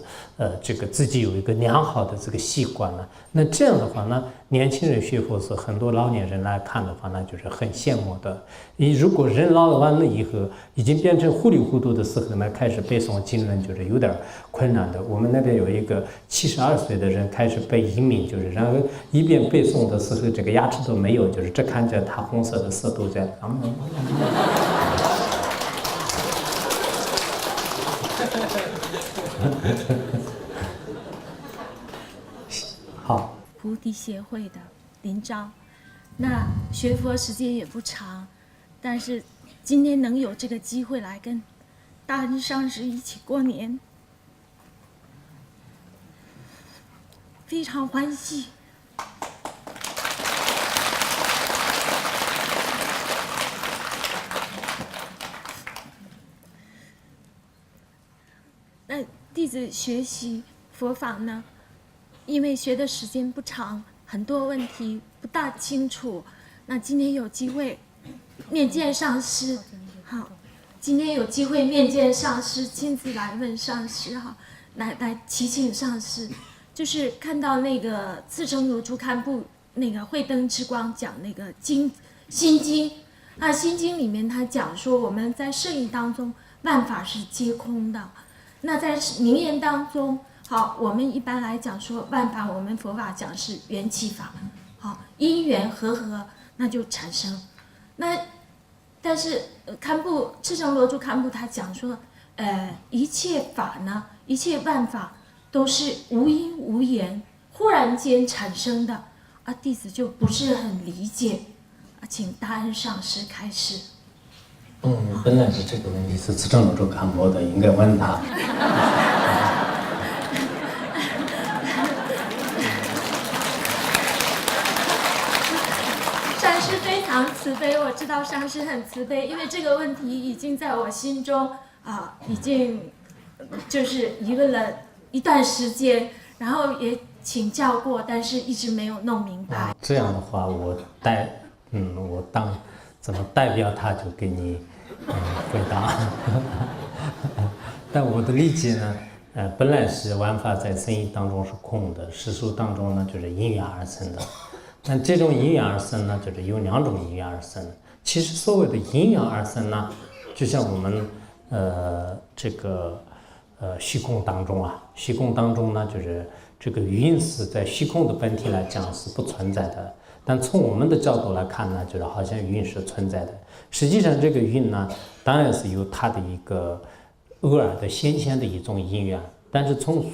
Speaker 2: 这个自己有一个良好的这个习惯了。那这样的话呢，年轻人学佛是很多老年人来看的话呢，就是很羡慕的。你如果人老完了以后，已经变成糊里糊涂的时候呢，开始背诵经文就是有点困难的。我们那边有一个72岁的人开始背淫名，就是然后一边背诵的时候，这个牙齿都没有，就是只看着他红色的舌头在。好，
Speaker 3: 菩提协会的林昭，那学佛时间也不长，但是今天能有这个机会来跟大恩上师一起过年，非常欢喜。那弟子学习佛法呢，因为学的时间不长，很多问题不大清楚。那今天有机会面见上师，好，今天有机会面见上师，亲自来问上师哈，来祈请上师，就是看到那个自成罗珠堪布那个慧灯之光讲那个心经啊，心经里面他讲说我们在圣义当中万法是皆空的。那在名言当中，好，我们一般来讲说万法，我们佛法讲是缘起法，好，因缘和那就产生。那但是赤城罗珠堪布他讲说，一切法呢，一切万法都是无因无缘，忽然间产生的弟子就不是很理解，请大恩上师开示。
Speaker 1: 本来是这个问题是赤城罗珠堪布的，应该问他。
Speaker 3: 上师非常慈悲，我知道上师很慈悲，因为这个问题已经在我心中已经就是疑问了一段时间，然后也请教过，但是一直没有弄明白。
Speaker 2: 这样的话，我当怎么代表他就给你回答。但我的理解呢，本来是万法在生意当中是空的，世俗当中呢就是因缘而生的。但这种因缘而生呢，就是有两种因缘而生。其实所谓的因缘而生呢，就像我们虚空当中虚空当中呢，就是这个云是在虚空的本体来讲是不存在的。但从我们的角度来看呢，就是好像云是存在的。实际上这个云呢，当然是有它的一个偶尔的显现的一种因缘，但是从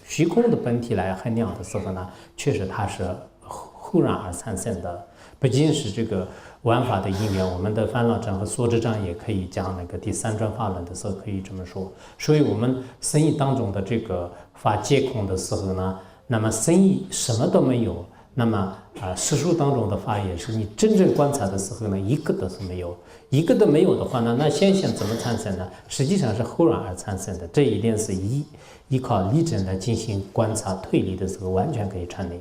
Speaker 2: 虚空的本体来衡量的时候呢，确实它是忽然而产生的。不仅是这个万法的因缘，我们的烦恼障和所知障也可以讲那个第三转法轮的时候可以这么说。所以我们生意当中的这个法皆空的时候呢，那么生意什么都没有，那么世俗当中的法也是你真正观察的时候呢，一个都是没有，一个都没有的话呢，那现象怎么产生呢？实际上是忽然而产生的。这一点是依靠理证来进行观察推理的时候完全可以成立。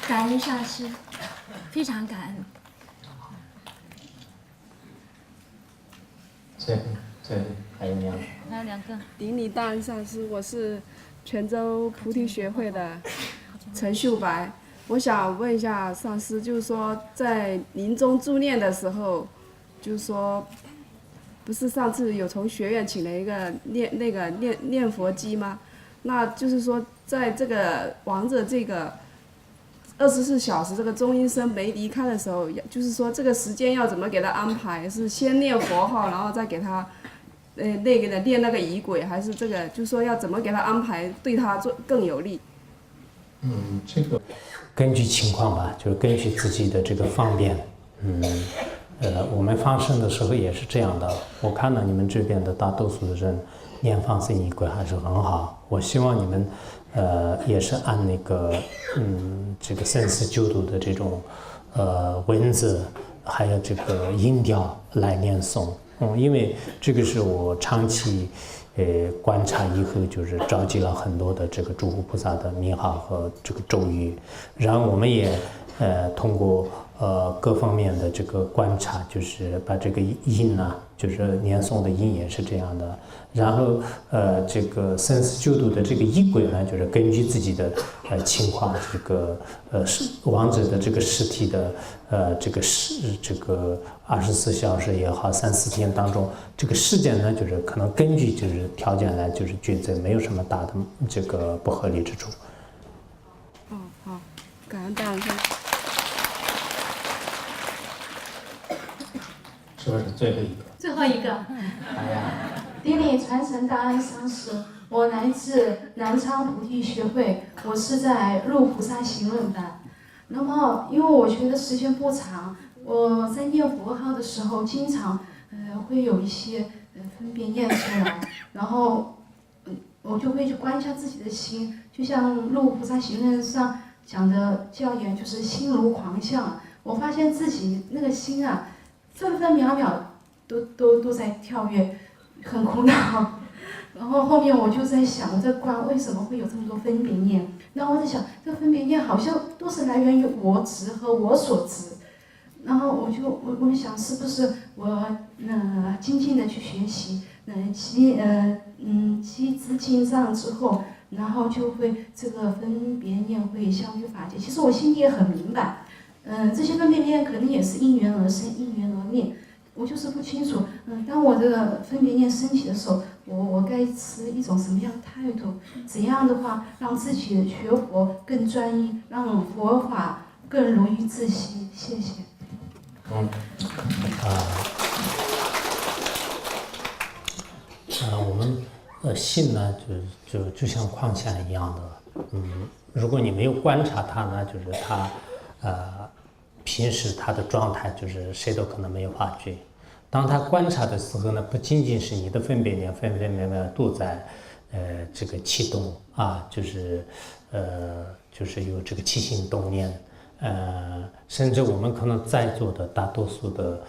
Speaker 3: 感恩上师，非常感恩。
Speaker 1: 对，还有
Speaker 12: 两个。
Speaker 8: 顶礼大恩上师，我是泉州菩提学会的陈秀白。
Speaker 9: 我想问一下上师，就是说在临终助念的时候，就是说，不是上次有从学院请了一个念佛机吗？那就是说，在这个亡者这个24小时这个中阴身没离开的时候，就是说这个时间要怎么给他安排？是先念佛号，然后再给他念那个仪轨，还是这个就是说要怎么给他安排，对他更有利？
Speaker 1: 这个根据情况吧，就是根据自己的这个方便。我们放生的时候也是这样的。我看到你们这边的大多数的人念放生仪轨还是很好。我希望你们也是按那个这个3496的这种文字，还有这个音调来念诵。因为这个是我长期观察以后，就是召集了很多的这个诸佛菩萨的名号和这个咒语，然后我们也通过各方面的这个观察，就是把这个音呢，就是念诵的音也是这样的，然后这个3496的这个仪轨呢，就是根据自己的情况，这个亡者的这个尸体的这个24小时也好，3、4天当中，这个时间呢，就是可能根据就是条件来就是抉择，没有什么大的这个不合理之处。
Speaker 9: 好，感恩大师。
Speaker 10: 是不是最后一个？
Speaker 12: 最后一个。
Speaker 10: 哎呀，
Speaker 12: 顶礼传承大恩上师，我来自南昌菩提学会，我是在入菩萨行论班。那么，因为我学的时间不长，我在念佛号的时候，经常会有一些分别念出来，然后我就会去观一下自己的心，就像入菩萨行论上讲的教言，就是心如狂象。我发现自己那个心啊，分分秒秒都在跳跃，很苦恼。然后后面我就在想，我在观为什么会有这么多分别念？然后我在想，这个分别念好像都是来源于我执和我所执。然后我想，是不是我精进的去学习，积资进账之后，然后就会这个分别念会相于法界。其实我心里也很明白，这些分别念可能也是因缘而生，因缘而灭。我就是不清楚，当我这个分别念升起的时候，我该持一种什么样的态度？怎样的话让自己学佛更专一，让佛法更如鱼自息？谢谢。
Speaker 1: 我们心呢，就像矿泉一样的，如果你没有观察它呢，就是它平时它的状态就是谁都可能没有发觉。当他观察的时候呢，不仅仅是你的分别念分秒都在这个启动啊，就是有这个起心动念，甚至我们可能在座的大多数的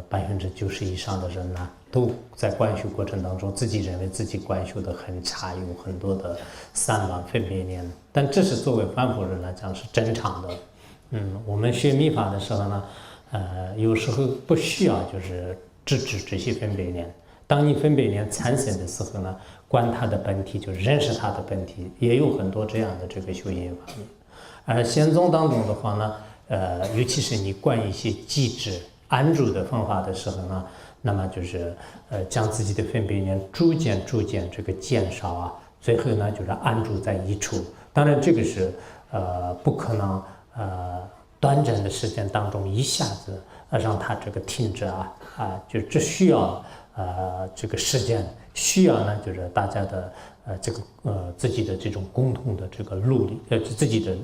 Speaker 1: 90%以上的人呢，都在观修过程当中，自己认为自己观修的很差，有很多的散乱分别念，但这是作为凡夫人来讲是正常的。我们学密法的时候呢，有时候不需要就是制止这些分别念。当你分别念产生的时候呢，观它的本体，就是认识它的本体，也有很多这样的这个修行方面。而显宗当中的话呢，尤其是你观一些机制安住的方法的时候呢，那么就是将自己的分别念逐渐这个减少啊，最后呢就是安住在一处。当然这个是不可能短暂的时间当中一下子让它这个停止就这需要这个时间，需要呢就是大家的这个自己的这种共同的这个努力，自己的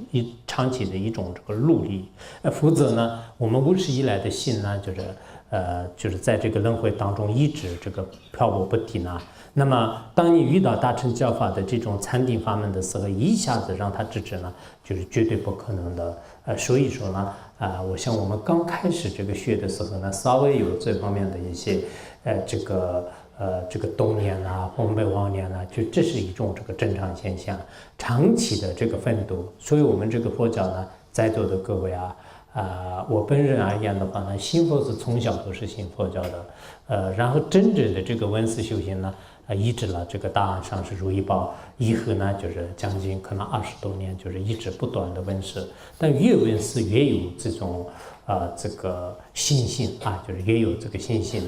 Speaker 1: 长期的一种这个努力，否则呢我们无始以来的心呢就是在这个轮回当中一直这个漂泊不定啊。那么当你遇到大乘教法的这种禅定法门的时候，一下子让它制止呢，就是绝对不可能的。所以说呢，我想我们刚开始这个学的时候呢，稍微有这方面的一些这个动念啊、崩背妄念啊，就这是一种这个正常现象。长期的这个奋斗，所以我们这个佛教呢，在座的各位
Speaker 2: 我本人而言的话呢，信佛是从小都是信佛教的，然后真正的这个闻思修行呢，一直了这个大安上师如意宝以后呢，就是将近可能20多年，就是一直不断的闻思，但越闻思越有这种这个信心啊，就是越有这个信心。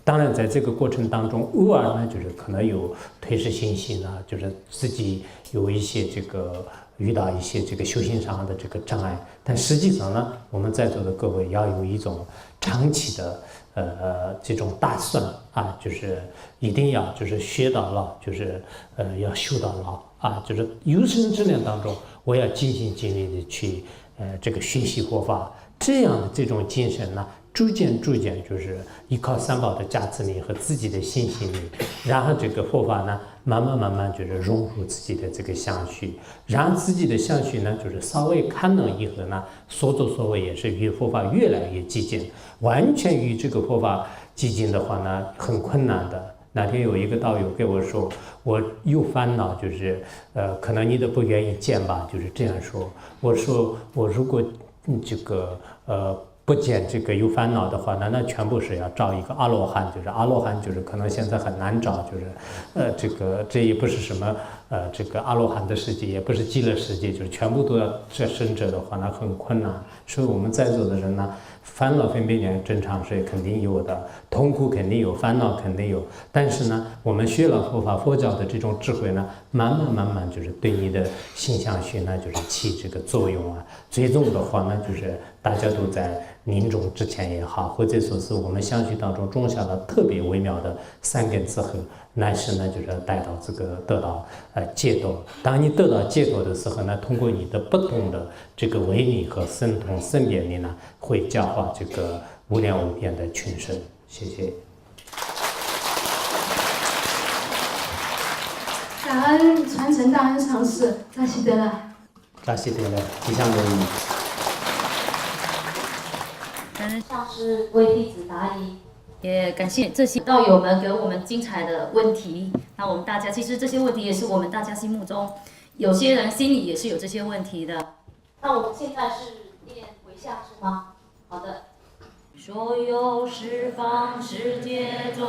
Speaker 2: 当然，在这个过程当中，偶尔呢，就是可能有退失信心啊，就是自己有一些这个遇到一些这个修行上的这个障碍。但实际上呢，我们在座的各位要有一种长期的这种打算啊，就是一定要就是学到老，就是要修到老啊，就是有生之年当中，我要尽心尽力的去这个学习佛法，这样的这种精神呢。逐渐就是依靠三宝的加持力和自己的信心力，然后这个佛法呢，慢慢就是融入自己的这个相续，让自己的相续呢，就是稍微看能以后呢，所作所为也是与佛法越来越接近。完全与这个佛法接近的话呢，很困难的。那天有一个道友跟我说，我有烦恼，就是可能你都不愿意见吧，就是这样说。我说我如果这个不见这个有烦恼的话，那全部是要找一个阿罗汉，就是阿罗汉，就是可能现在很难找，就是这也不是什么这个阿罗汉的世界，也不是极乐世界，就是全部都要这生者的话，那很困难。所以我们在座的人呢，烦恼分别念正常是肯定有的，痛苦肯定有，烦恼肯定有。但是呢，我们学了佛法佛教的这种智慧呢，慢慢就是对你的心相续呢，就是起这个作用啊。最终的话呢，就是大家都在临终之前也好，或者说是我们相续当中种下了特别微妙的三根之后，乃是呢就是带到这个得到解脱。当你得到解脱的时候呢，通过你的不同的这个威力和神通身边力呢，会教化这个无量无边的群生。谢谢。
Speaker 12: 感恩传承大恩上师，扎西德勒。
Speaker 2: 扎西德勒，吉祥如意。
Speaker 13: 感恩上师为弟子答疑，也感谢这些道友们给我们精彩的问题。那我们大家其实这些问题也是我们大家心目中，有些人心里也是有这些问题的。那我们现在是念回向是吗？好的。所有十方世界中。